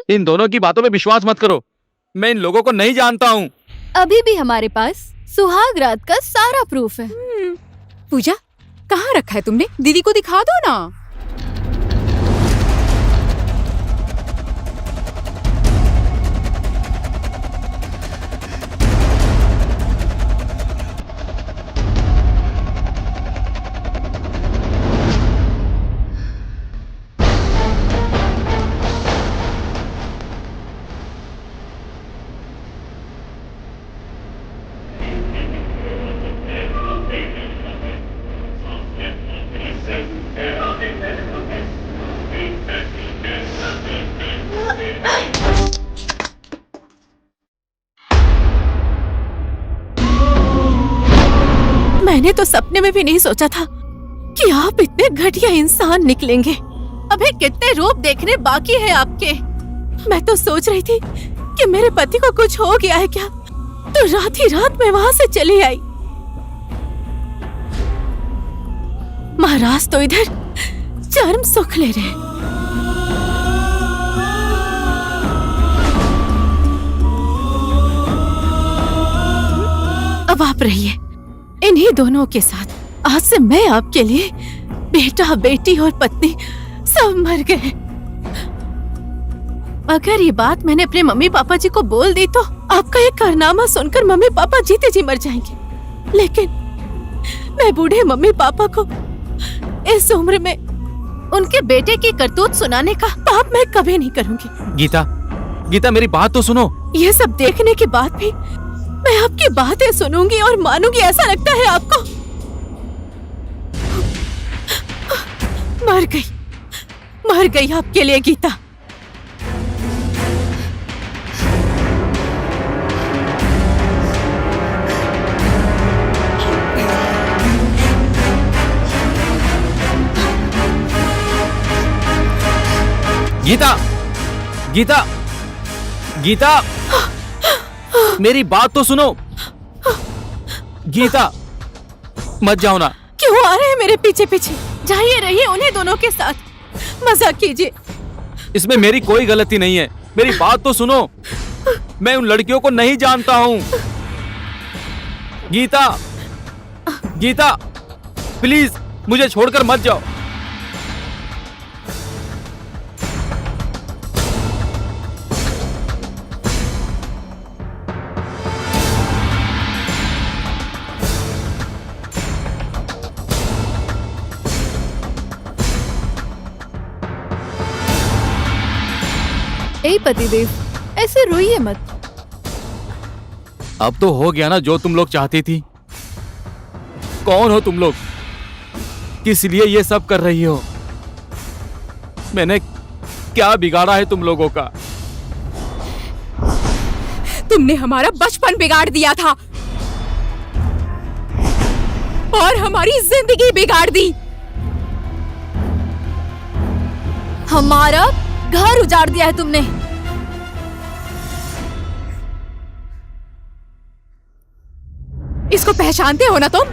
इन दोनों की बातों पे विश्वास मत करो। मैं इन लोगों को नहीं जानता हूँ। अभी भी हमारे पास सुहाग रात का सारा प्रूफ है। पूजा, कहाँ रखा है तुमने? दीदी को दिखा दो ना। मैंने तो सपने में भी नहीं सोचा था कि आप इतने घटिया इंसान निकलेंगे। अभी कितने रूप देखने बाकी है आपके। मैं तो सोच रही थी कि मेरे पति को कुछ हो गया है क्या, तो रात ही रात में वहां से चली आई। महाराज तो इधर चरम सुख ले रहे। अब आप रहिए इन्हीं दोनों के साथ। आज से मैं आपके लिए बेटा, बेटी और पत्नी सब मर गए। अगर ये बात मैंने अपने मम्मी पापा जी को बोल दी तो आपका ये कारनामा सुनकर मम्मी पापा जीते जी मर जाएंगे। लेकिन मैं बूढ़े मम्मी पापा को इस उम्र में उनके बेटे की करतूत सुनाने का पाप मैं कभी नहीं करूंगी। गीता, गीता मेरी बात तो सुनो। ये सब देखने के बाद भी मैं आपकी बातें सुनूंगी और मानूंगी, ऐसा लगता है आपको? मर गई आपके लिए गीता। गीता, गीता, गीता, मेरी बात तो सुनो। गीता, मत जाओ ना। क्यों आ रहे हैं मेरे पीछे पीछे? जाइए, रहिए उन्हीं दोनों के साथ, मजाक कीजिए। इसमें मेरी कोई गलती नहीं है। मेरी बात तो सुनो। मैं उन लड़कियों को नहीं जानता हूँ। गीता, गीता प्लीज मुझे छोड़कर मत जाओ। ए पतिदेव, ऐसे रोइए मत। अब तो हो गया ना जो तुम लोग चाहती थी। कौन हो तुम लोग, किस लिए ये सब कर रही हो? मैंने क्या बिगाड़ा है तुम लोगों का? तुमने हमारा बचपन बिगाड़ दिया था और हमारी जिंदगी बिगाड़ दी। हमारा घर उजाड़ दिया है तुमने। इसको पहचानते हो ना तुम?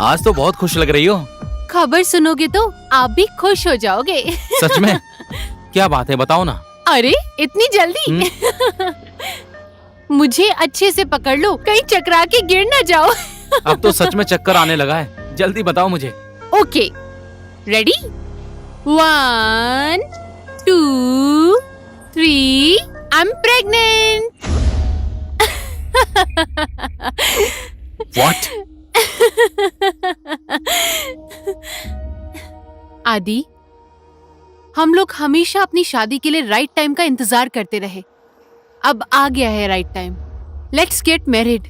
आज तो बहुत खुश लग रही हो। खबर सुनोगे तो आप भी खुश हो जाओगे। सच में? क्या बात है, बताओ ना। अरे इतनी जल्दी? मुझे अच्छे से पकड़ लो, कहीं चकरा के गिर ना जाओ। अब तो सच में चक्कर आने लगा है, जल्दी बताओ मुझे। Okay, ready? 1, 2, 3, I am pregnant. What? आदि, हम लोग हमेशा अपनी शादी के लिए राइट टाइम का इंतजार करते रहे। अब आ गया है right time. Let's get married.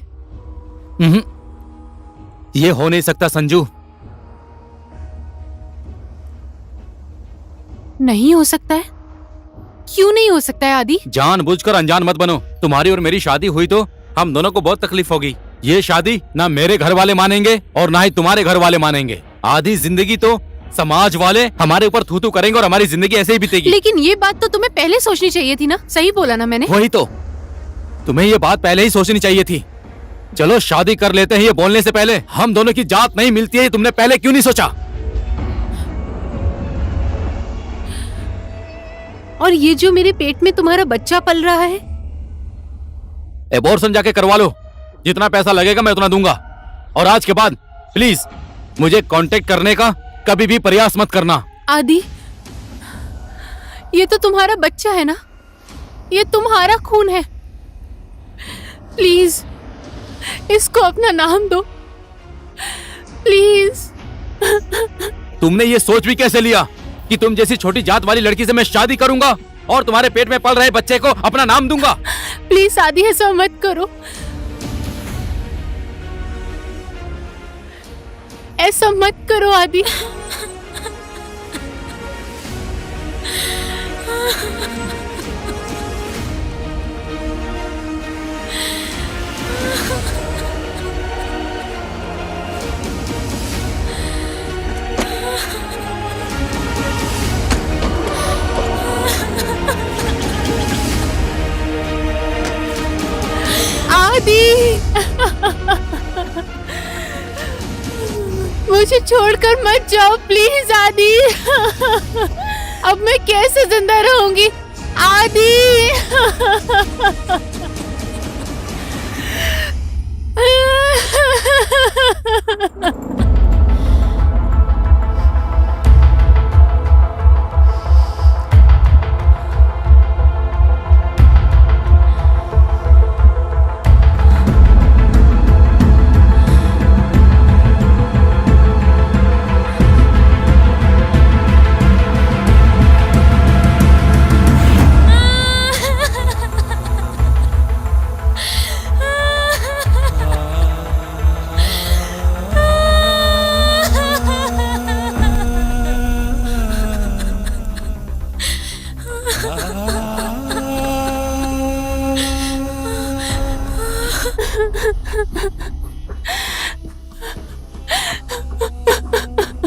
ये हो नहीं सकता संजू। नहीं हो सकता है? क्यों नहीं हो सकता है आदि? जानबूझकर अनजान मत बनो। तुम्हारी और मेरी शादी हुई तो हम दोनों को बहुत तकलीफ होगी। ये शादी ना मेरे घर वाले मानेंगे और ना ही तुम्हारे घर वाले मानेंगे। आधी जिंदगी तो समाज वाले हमारे ऊपर थू थू करेंगे और हमारी जिंदगी ऐसे ही बीतेगी। लेकिन ये बात तो तुम्हें पहले सोचनी चाहिए थी ना। सही बोला ना मैंने? वही तो, तुम्हें ये बात पहले ही सोचनी चाहिए थी। चलो शादी कर लेते हैं, ये बोलने से पहले हम दोनों की जात नहीं मिलती है, तुमने पहले क्यों नहीं सोचा? और ये जो मेरे पेट में तुम्हारा बच्चा पल रहा है, एबॉर्शन जाके करवा लो, जितना पैसा लगेगा मैं उतना दूंगा। और आज के बाद प्लीज मुझे कांटेक्ट करने का कभी भी प्रयास मत करना। आदि, ये तो तुम्हारा बच्चा है ना, ये तुम्हारा खून है। प्लीज इसको अपना नाम दो, प्लीज। तुमने ये सोच भी कैसे लिया कि तुम जैसी छोटी जात वाली लड़की से मैं शादी करूंगा और तुम्हारे पेट में पल रहे बच्चे को अपना नाम दूंगा? प्लीज आदि, ऐसा मत करो, ऐसा मत करो आदि। आदि, मुझे छोड़कर मत जाओ प्लीज आदि। अब मैं कैसे जिंदा रहूंगी आदि?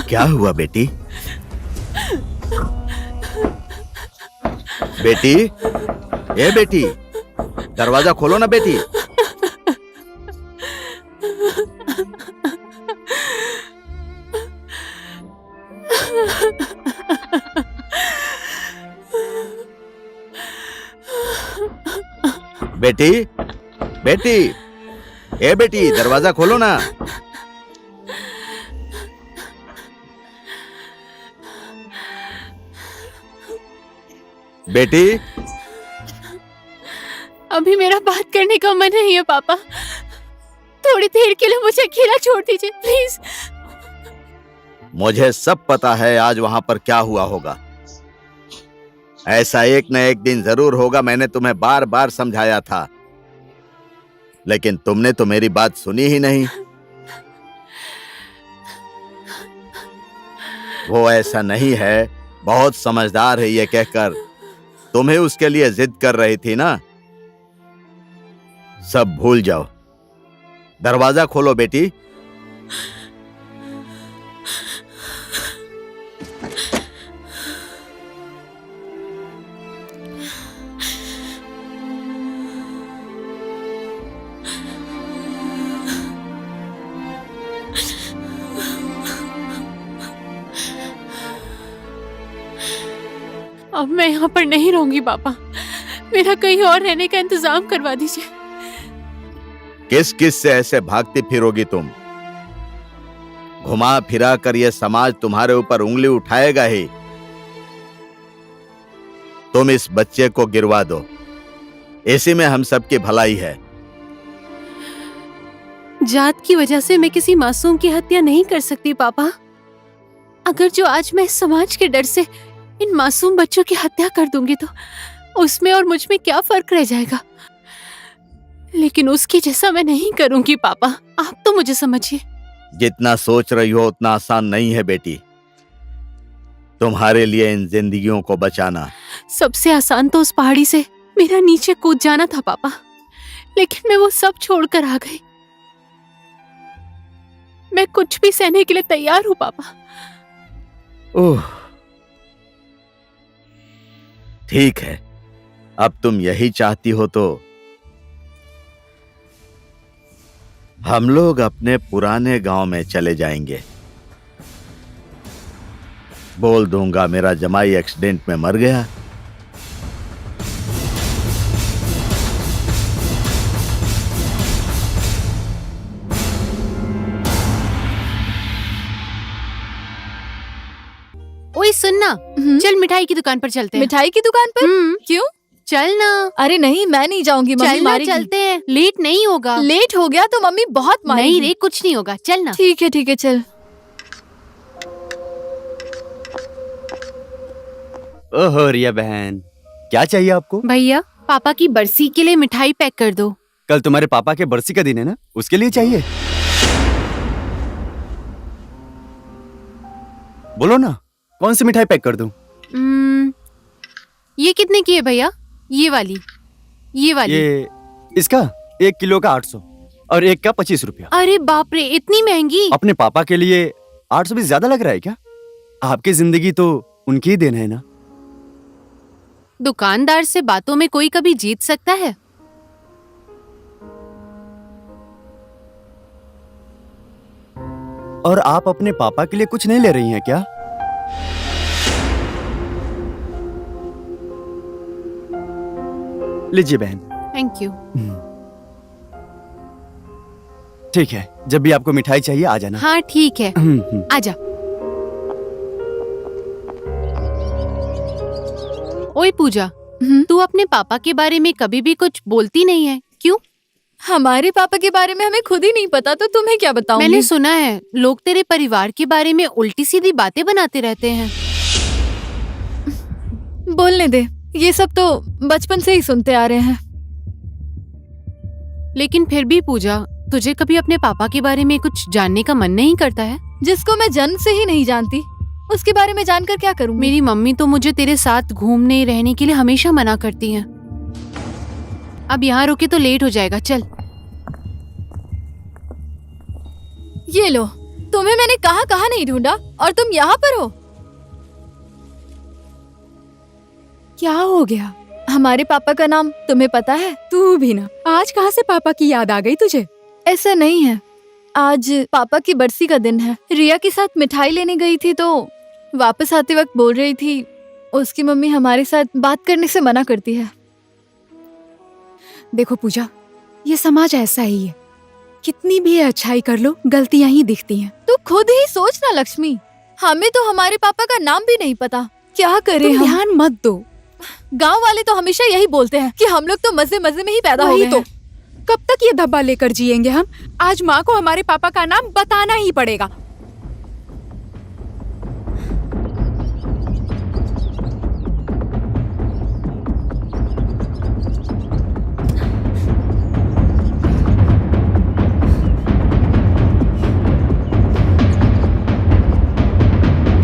क्या हुआ बेटी? बेटी, ए बेटी, दरवाजा खोलो ना बेटी। बेटी, बेटी, ए बेटी, दरवाजा खोलो ना। बेटी, अभी मेरा बात करने का मन नहीं है पापा, थोड़ी देर के लिए मुझे अकेला छोड़ दीजिए प्लीज। मुझे सब पता है आज वहां पर क्या हुआ होगा। ऐसा एक न एक दिन जरूर होगा। मैंने तुम्हें बार बार समझाया था, लेकिन तुमने तो मेरी बात सुनी ही नहीं। वो ऐसा नहीं है, बहुत समझदार है, ये कहकर तुम्हें उसके लिए जिद कर रही थी ना। सब भूल जाओ, दरवाजा खोलो बेटी। अब मैं यहाँ पर नहीं रहूंगी पापा, मेरा कहीं और रहने का इंतजाम करवा दीजिए। किस किस से ऐसे भागती फिरोगी तुम? घुमा फिरा कर यह समाज तुम्हारे ऊपर उंगली उठाएगा ही। तुम इस बच्चे को गिरवा दो, इसी में हम सबकी भलाई है। जात की वजह से मैं किसी मासूम की हत्या नहीं कर सकती पापा। अगर जो आज मैं समाज के डर से इन मासूम बच्चों की हत्या कर दूंगी तो उसमें और मुझ में क्या फर्क रह जाएगा? लेकिन उसकी जैसा मैं नहीं करूंगी पापा, आप तो मुझे समझिए। जितना सोच रही हो उतना आसान नहीं है बेटी, तुम्हारे लिए इन जिंदगियों को बचाना। सबसे आसान तो उस पहाड़ी से मेरा नीचे कूद जाना था पापा, लेकिन मैं वो सब छोड़कर आ गई। मैं कुछ भी सहने के लिए तैयार हूँ पापा। ओह, ठीक है, अब तुम यही चाहती हो तो हम लोग अपने पुराने गांव में चले जाएंगे। बोल दूंगा मेरा जमाई एक्सीडेंट में मर गया सुनना, चल मिठाई की दुकान पर चलते हैं। मिठाई की दुकान पर? क्यों? चल ना। अरे नहीं, मैं नहीं जाऊंगी, मम्मी चल ना, मारेगी। चलते हैं, लेट नहीं होगा। लेट हो गया तो मम्मी बहुत मारेगी। नहीं रे, कुछ नहीं होगा, चल ना। ठीक है चल। ओहो रिया बहन, क्या चाहिए आपको? भैया, पापा की बरसी के लिए मिठाई पैक कर दो। कल तुम्हारे पापा के बरसी का दिन है ना, उसके लिए चाहिए। बोलो ना, कौन सी मिठाई पैक कर दूं? ये कितने की है भैया? ये वाली। ये इसका 1 किलो का 800 और एक का 25 रुपया। अरे बाप रे, इतनी महंगी। अपने पापा के लिए 800 भी ज्यादा लग रहा है क्या? आपकी जिंदगी तो उनकी ही देन है ना। दुकानदार से बातों में कोई कभी जीत सकता है? और आप अपने पापा के लिए कुछ नहीं ले रही हैं क्या? लीजिए बहन। Thank you. ठीक है, जब भी आपको मिठाई चाहिए आ जाना। हाँ ठीक है, आजा। ओए पूजा, तू अपने पापा के बारे में कभी भी कुछ बोलती नहीं है, क्यों? हमारे पापा के बारे में हमें खुद ही नहीं पता, तो तुम्हें क्या बताऊंगी? मैंने सुना है लोग तेरे परिवार के बारे में उल्टी सीधी बातें बनाते रहते हैं। बोलने दे, ये सब तो बचपन से ही सुनते आ रहे हैं। लेकिन फिर भी पूजा, तुझे कभी अपने पापा के बारे में कुछ जानने का मन नहीं करता है? जिसको मैं जन्म से ही नहीं जानती, उसके बारे में जानकर क्या करूंगी? मेरी मम्मी तो मुझे तेरे साथ घूमने रहने के लिए हमेशा मना करती हैं। अब यहाँ रुके तो लेट हो जाएगा, चल। ये लो, तुम्हें मैंने कहाँ नहीं ढूंढा और तुम यहाँ पर हो। क्या हो गया? हमारे पापा का नाम तुम्हें पता है? तू भी ना, आज कहाँ से पापा की याद आ गई तुझे? ऐसा नहीं है, आज पापा की बरसी का दिन है। रिया के साथ मिठाई लेने गई थी तो वापस आते वक्त बोल रही थी उसकी मम्मी हमारे साथ बात करने से मना करती है। देखो पूजा, ये समाज ऐसा ही है, कितनी भी अच्छाई कर लो गलतियां ही दिखती हैं। तू खुद ही सोच ना लक्ष्मी, हमें तो हमारे पापा का नाम भी नहीं पता, क्या करें तुम हम? ध्यान मत दो। गांव वाले तो हमेशा यही बोलते हैं कि हम लोग तो मजे मजे में ही पैदा हो वही गए तो, हैं। कब तक ये धब्बा लेकर जिएंगे हम? आज माँ को हमारे पापा का नाम बताना ही पड़ेगा।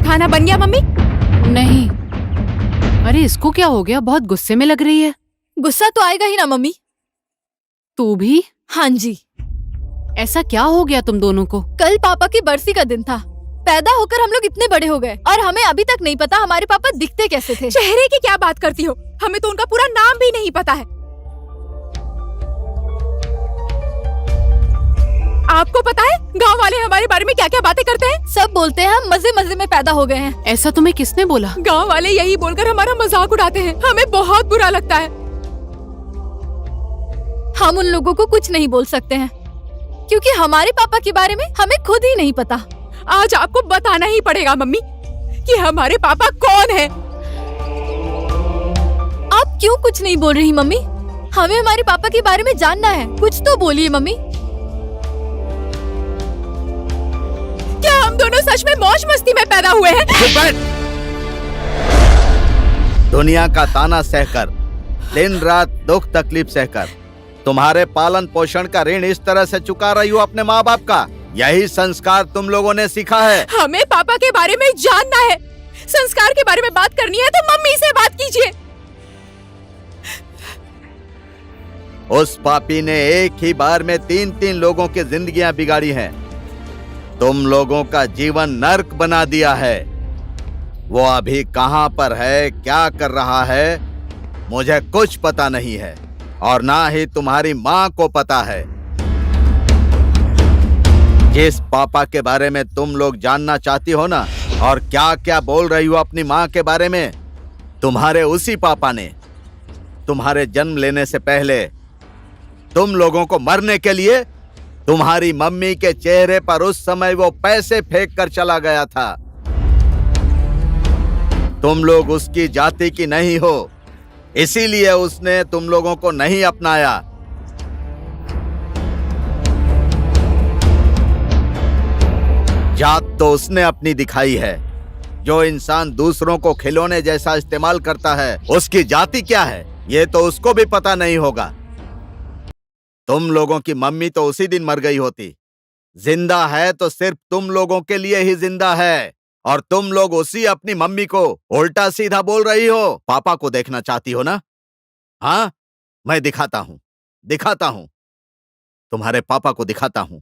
खाना बन गया मम्मी? नहीं। अरे इसको क्या हो गया? बहुत गुस्से में लग रही है। गुस्सा तो आएगा ही ना मम्मी। तू भी? हाँ जी। ऐसा क्या हो गया तुम दोनों को? कल पापा की बरसी का दिन था। पैदा होकर हम लोग इतने बड़े हो गए और हमें अभी तक नहीं पता हमारे पापा दिखते कैसे थे। चेहरे की क्या बात करती हो? हमें तो उनका पूरा नाम भी नहीं पता है। आपको पता है गांव वाले हमारे बारे में क्या क्या बातें करते हैं? सब बोलते हैं हम मजे मजे में पैदा हो गए हैं। ऐसा तुम्हें किसने बोला? गांव वाले यही बोलकर हमारा मजाक उड़ाते हैं, हमें बहुत बुरा लगता है। हम उन लोगों को कुछ नहीं बोल सकते हैं क्योंकि हमारे पापा के बारे में हमें खुद ही नहीं पता। आज आपको बताना ही पड़ेगा मम्मी कि हमारे पापा कौन है। आप क्यों कुछ नहीं बोल रही मम्मी? हमें हमारे पापा के बारे में जानना है, कुछ तो बोलिए मम्मी। क्या हम दोनों सच में मौज मस्ती में पैदा हुए हैं? चुप बैठ। दुनिया का ताना सहकर, दिन रात दुख तकलीफ सहकर तुम्हारे पालन पोषण का ऋण इस तरह से चुका रही हो अपने माँ बाप का। यही संस्कार तुम लोगों ने सीखा है। हमें पापा के बारे में जानना है। संस्कार के बारे में बात करनी है तो मम्मी से बात कीजिए। उस पापी ने एक ही बार में 3-3 लोगों की जिंदगियां बिगाड़ी हैं। तुम लोगों का जीवन नर्क बना दिया है। वो अभी कहां पर है, क्या कर रहा है, मुझे कुछ पता नहीं है और ना ही तुम्हारी माँ को पता है। जिस पापा के बारे में तुम लोग जानना चाहती हो ना, और क्या क्या बोल रही हो अपनी माँ के बारे में, तुम्हारे उसी पापा ने तुम्हारे जन्म लेने से पहले तुम लोगों को मरने के लिए तुम्हारी मम्मी के चेहरे पर उस समय वो पैसे फेंक कर चला गया था। तुम लोग उसकी जाति की नहीं हो, इसीलिए उसने तुम लोगों को नहीं अपनाया। जात तो उसने अपनी दिखाई है। जो इंसान दूसरों को खिलौने जैसा इस्तेमाल करता है, उसकी जाति क्या है ये तो उसको भी पता नहीं होगा। तुम लोगों की मम्मी तो उसी दिन मर गई होती। जिंदा है तो सिर्फ तुम लोगों के लिए ही जिंदा है, और तुम लोग उसी अपनी मम्मी को उल्टा सीधा बोल रही हो। पापा को देखना चाहती हो ना? हाँ, मैं दिखाता हूं तुम्हारे पापा को दिखाता हूं।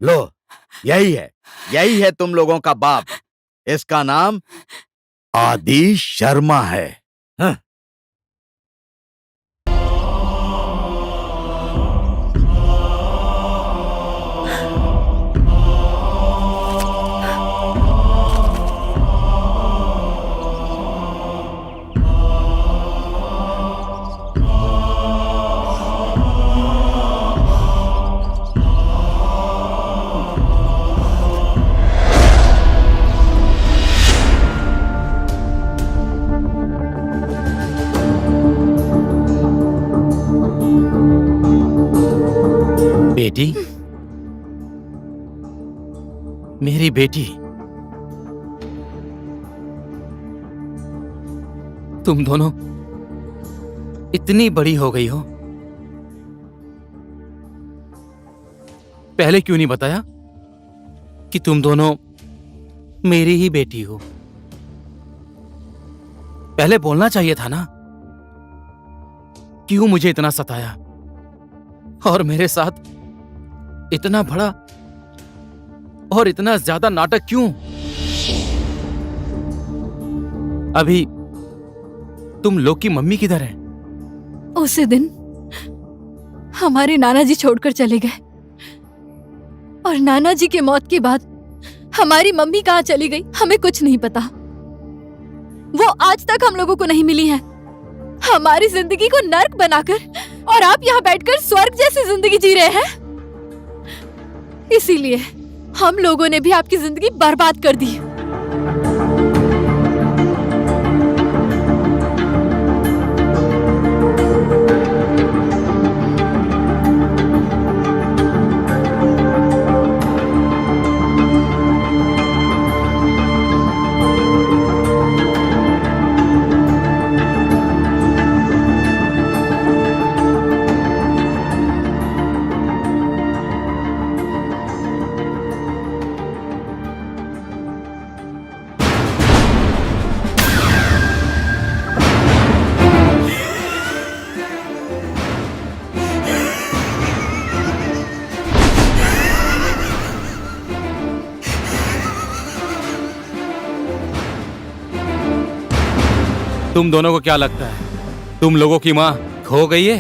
लो, यही है तुम लोगों का बाप। इसका नाम आदि शर्मा है। हाँ। बेटी, मेरी बेटी, तुम दोनों इतनी बड़ी हो गई हो, पहले क्यों नहीं बताया कि तुम दोनों मेरी ही बेटी हो? पहले बोलना चाहिए था ना। क्यों मुझे इतना सताया और मेरे साथ इतना बड़ा और इतना ज्यादा नाटक क्यों? अभी तुम लोग की मम्मी किधर है? उसी दिन हमारे नाना जी छोड़कर चले गए, और नाना जी के मौत के बाद हमारी मम्मी कहाँ चली गई हमें कुछ नहीं पता। वो आज तक हम लोगों को नहीं मिली है। हमारी जिंदगी को नर्क बनाकर और आप यहाँ बैठकर स्वर्ग जैसी जिंदगी जी रहे हैं। इसीलिए हम लोगों ने भी आपकी जिंदगी बर्बाद कर दी। तुम दोनों को क्या लगता है तुम लोगों की माँ खो गई है?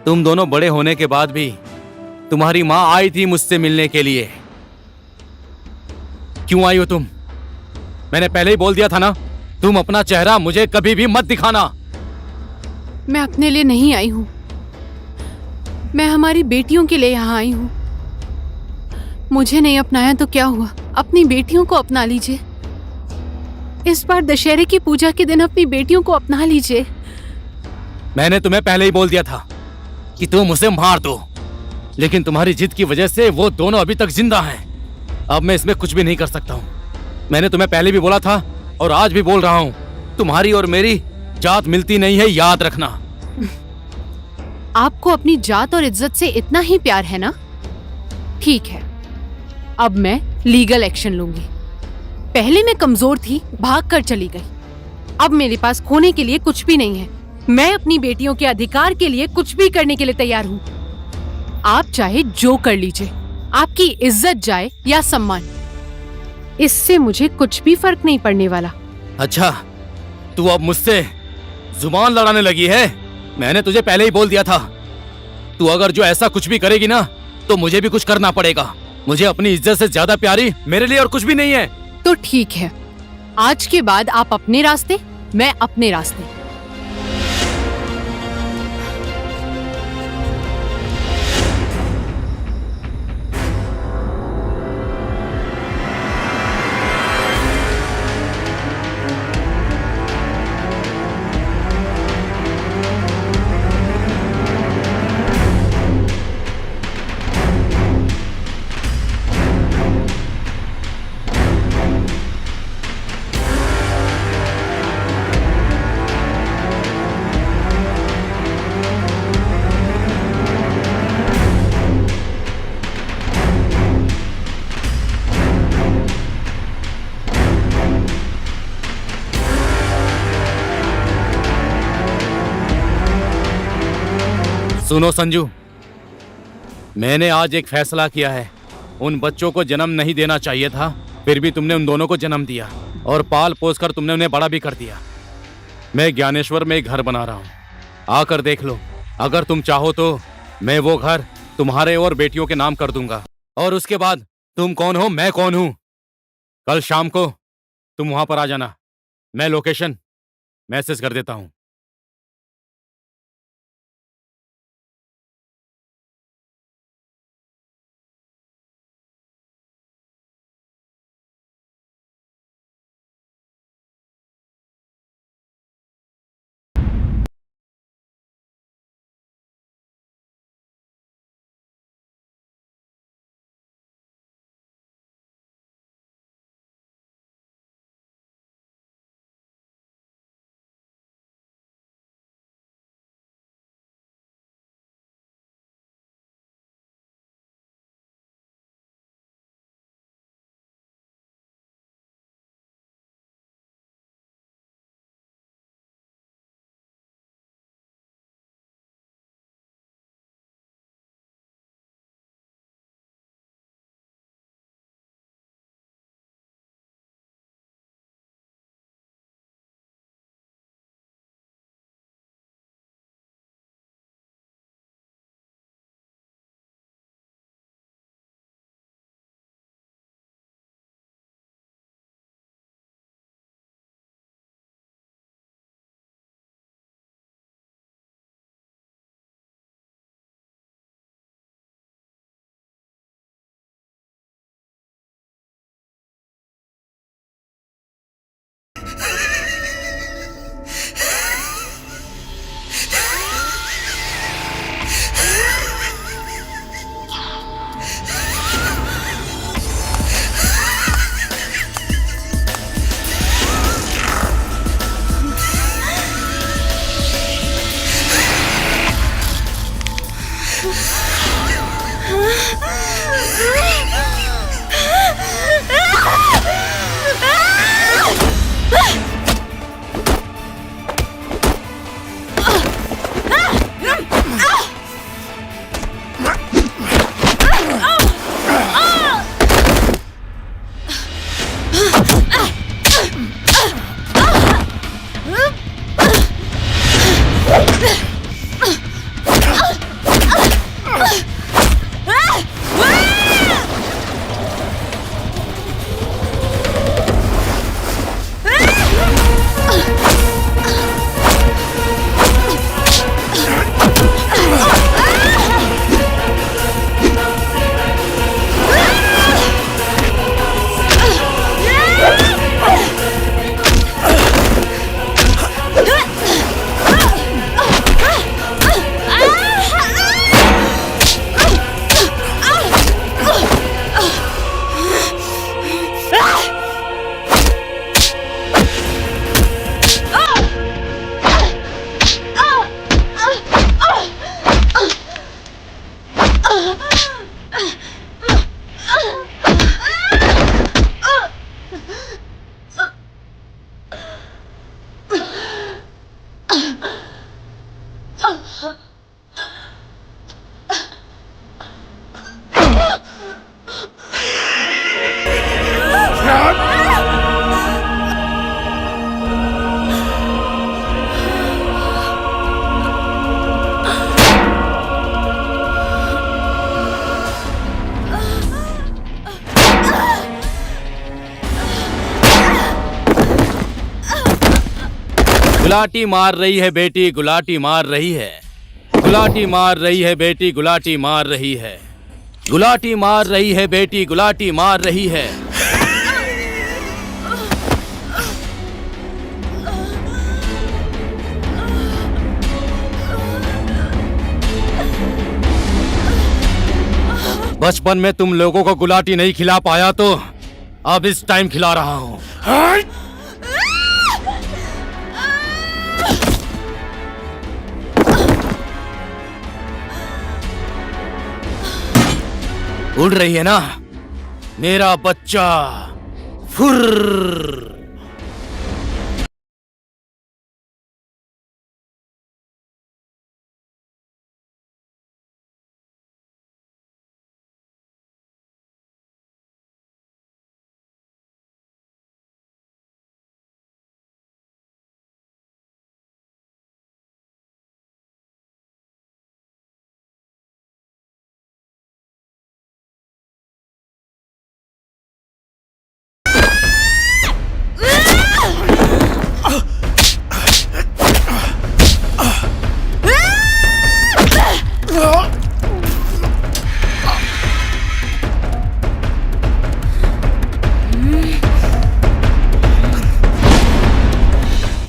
तुम दोनों बड़े होने के बाद भी तुम्हारी माँ आई थी मुझसे मिलने के लिए। क्यों आई हो तुम? मैंने पहले ही बोल दिया था ना, तुम अपना चेहरा मुझे कभी भी मत दिखाना। मैं अपने लिए नहीं आई हूँ, मैं हमारी बेटियों के लिए यहाँ आई हूँ। मुझे नहीं अपनाया तो क्या हुआ, अपनी बेटियों को अपना लीजिए। इस बार दशहरे की पूजा के दिन अपनी बेटियों को अपना लीजिए। मैंने तुम्हें पहले ही बोल दिया था कि तुम उसे मार दो, लेकिन तुम्हारी जिद की वजह से वो दोनों अभी तक जिंदा हैं। अब मैं इसमें कुछ भी नहीं कर सकता हूँ। मैंने तुम्हें पहले भी बोला था और आज भी बोल रहा हूँ, तुम्हारी और मेरी जात मिलती नहीं है, याद रखना। आपको अपनी जात और इज्जत से इतना ही प्यार है ना? ठीक है, अब मैं लीगल एक्शन लूंगी। पहले मैं कमजोर थी, भाग कर चली गई। अब मेरे पास खोने के लिए कुछ भी नहीं है। मैं अपनी बेटियों के अधिकार के लिए कुछ भी करने के लिए तैयार हूँ। आप चाहे जो कर लीजिए, आपकी इज्जत जाए या सम्मान, इससे मुझे कुछ भी फर्क नहीं पड़ने वाला। अच्छा, तू अब मुझसे जुबान लड़ाने लगी है? मैंने तुझे पहले ही बोल दिया था, तू अगर जो ऐसा कुछ भी करेगी ना तो मुझे भी कुछ करना पड़ेगा। मुझे अपनी इज्जत से ज्यादा प्यारी मेरे लिए और कुछ भी नहीं है। तो ठीक है, आज के बाद आप अपने रास्ते, मैं अपने रास्ते। सुनो संजू, मैंने आज एक फैसला किया है। उन बच्चों को जन्म नहीं देना चाहिए था, फिर भी तुमने उन दोनों को जन्म दिया और पाल पोस कर तुमने उन्हें बड़ा भी कर दिया। मैं ज्ञानेश्वर में एक घर बना रहा हूँ, आकर देख लो। अगर तुम चाहो तो मैं वो घर तुम्हारे और बेटियों के नाम कर दूंगा। और उसके बाद तुम कौन हो, मैं कौन हूँ, कल शाम को तुम वहां पर आ जाना। मैं लोकेशन मैसेज कर देता हूँ। गुलाटी मार रही है बेटी, गुलाटी मार रही है, गुलाटी मार रही है बेटी, गुलाटी मार रही है, गुलाटी मार रही है बेटी, गुलाटी मार रही है। बचपन में तुम लोगों को गुलाटी नहीं खिला पाया तो अब इस टाइम खिला रहा हूं। उड़ रही है ना मेरा बच्चा, फुर्र।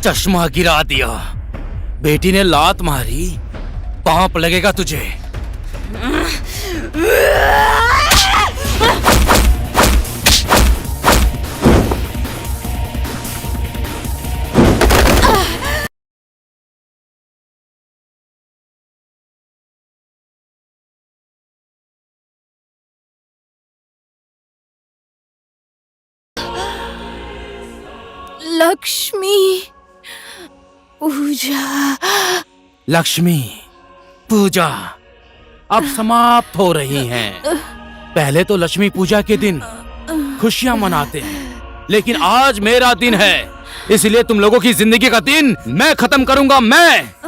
चश्मा गिरा दिया, बेटी ने लात मारी, पाप लगेगा तुझे। लक्ष्मी पूजा। लक्ष्मी पूजा अब समाप्त हो रही हैं। पहले तो लक्ष्मी पूजा के दिन खुशियां मनाते हैं, लेकिन आज मेरा दिन है, इसलिए तुम लोगों की जिंदगी का दिन मैं खत्म करूंगा। मैं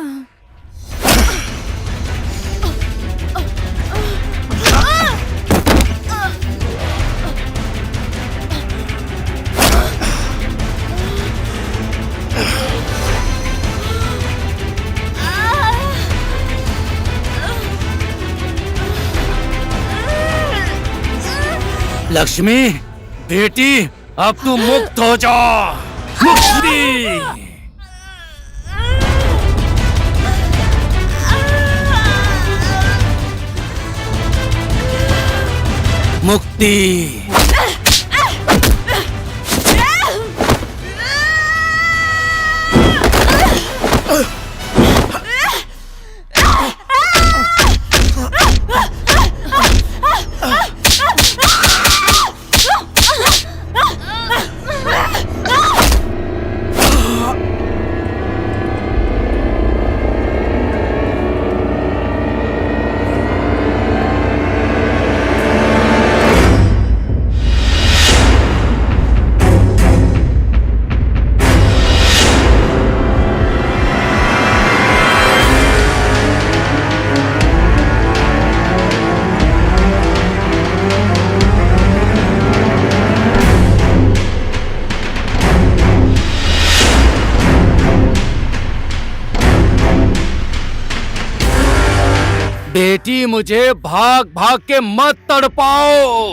लक्ष्मी बेटी अब तू मुक्त हो जा। मुक्ति मुक्ति। बेटी मुझे भाग भाग के मत तड़पाओ,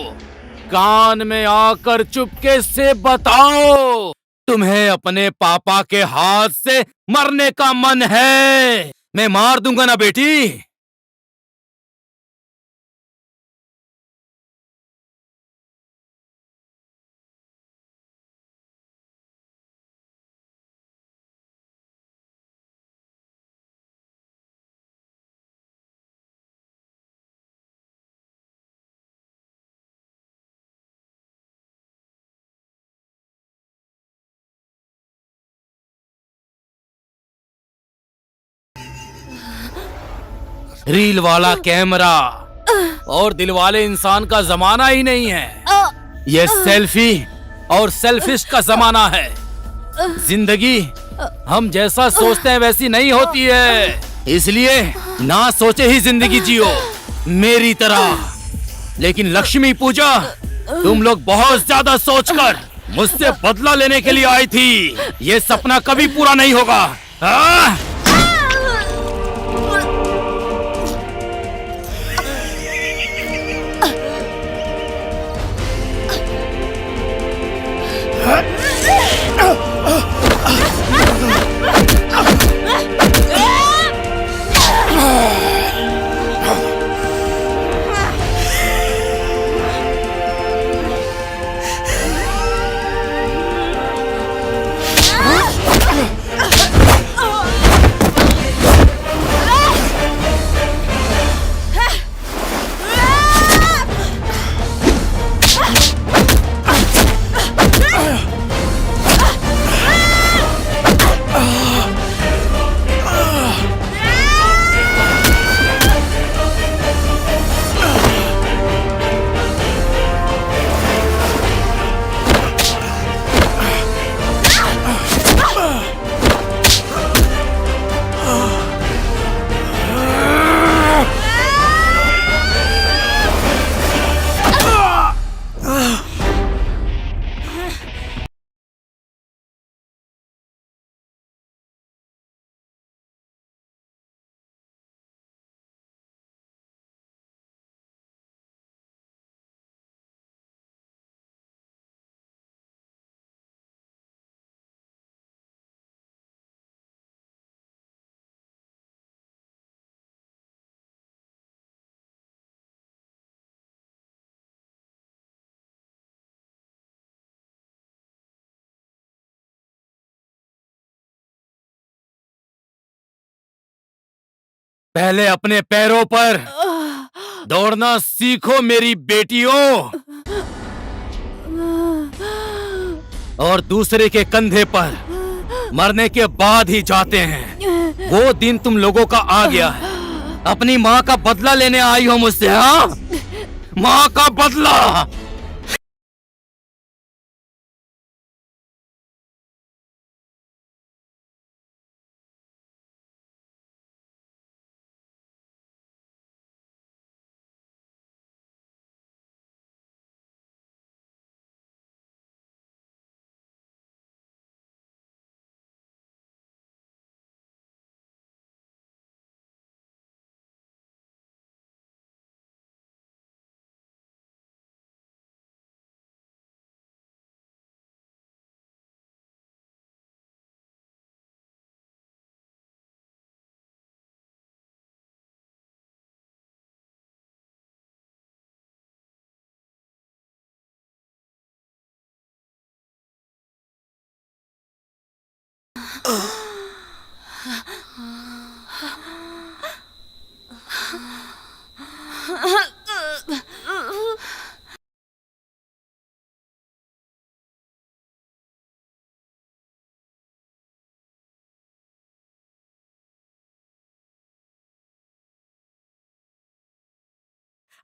कान में आकर चुपके से बताओ तुम्हें अपने पापा के हाथ से मरने का मन है। मैं मार दूंगा ना बेटी। रील वाला कैमरा और दिल वाले इंसान का जमाना ही नहीं है, ये सेल्फी और सेल्फिश का जमाना है। जिंदगी हम जैसा सोचते हैं वैसी नहीं होती है, इसलिए ना सोचे ही जिंदगी जियो मेरी तरह। लेकिन लक्ष्मी पूजा तुम लोग बहुत ज्यादा सोचकर मुझसे बदला लेने के लिए आई थी। ये सपना कभी पूरा नहीं होगा, आह! पहले अपने पैरों पर दौड़ना सीखो मेरी बेटियों, और दूसरे के कंधे पर मरने के बाद ही जाते हैं। वो दिन तुम लोगों का आ गया है। अपनी माँ का बदला लेने आई हो मुझसे, हाँ? माँ का बदला।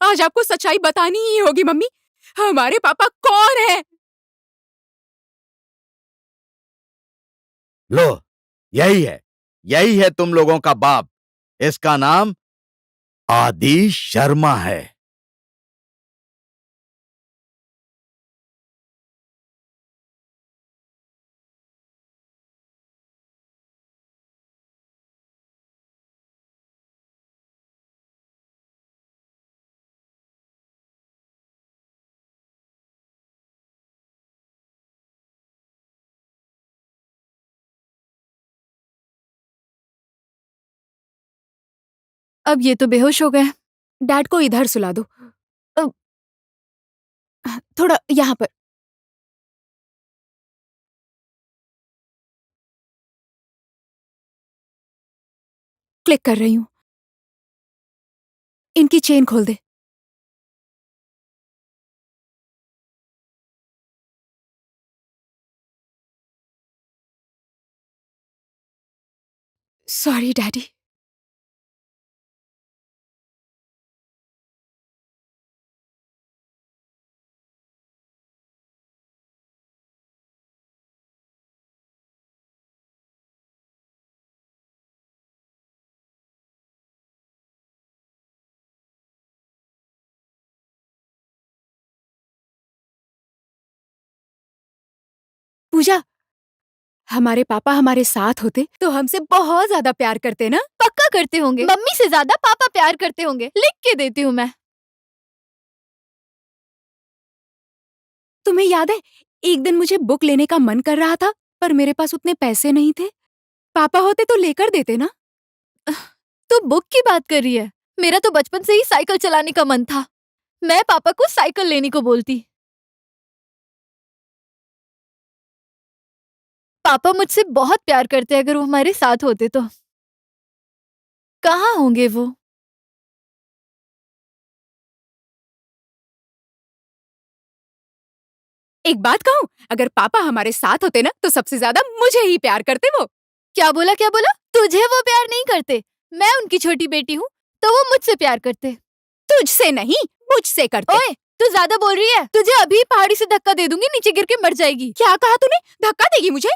आज आपको सच्चाई बतानी ही होगी मम्मी। हमारे पापा कौन है? लो, यही है तुम लोगों का बाप। इसका नाम आदि शर्मा है। अब ये तो बेहोश हो गए। डैड को इधर सुला दो। अब थोड़ा यहाँ पर। क्लिक कर रही हूँ। इनकी चेन खोल दे। Sorry daddy. पूजा, हमारे पापा हमारे साथ होते तो हमसे बहुत ज्यादा प्यार करते ना। पक्का करते होंगे, मम्मी से ज्यादा पापा प्यार करते होंगे। लिख के देती हूँ मैं। तुम्हें याद है एक दिन मुझे बुक लेने का मन कर रहा था पर मेरे पास उतने पैसे नहीं थे। पापा होते तो लेकर देते ना। तू बुक की बात कर रही है? मेरा तो बचपन से ही साइकिल चलाने का मन था। मैं पापा को साइकिल लेने को बोलती। पापा मुझसे बहुत प्यार करते अगर वो हमारे साथ होते तो। कहाँ होंगे वो? एक बात कहूँ, अगर पापा हमारे साथ होते ना तो सबसे ज्यादा मुझे ही प्यार करते वो। क्या बोला क्या बोला? तुझे वो प्यार नहीं करते। मैं उनकी छोटी बेटी हूँ तो वो मुझसे प्यार करते। तुझसे नहीं मुझसे करते। ओए, तू ज्यादा बोल रही है। तुझे अभी पहाड़ी से धक्का दे दूंगी, नीचे गिर के मर जाएगी। क्या कहा तूने? धक्का देगी मुझे?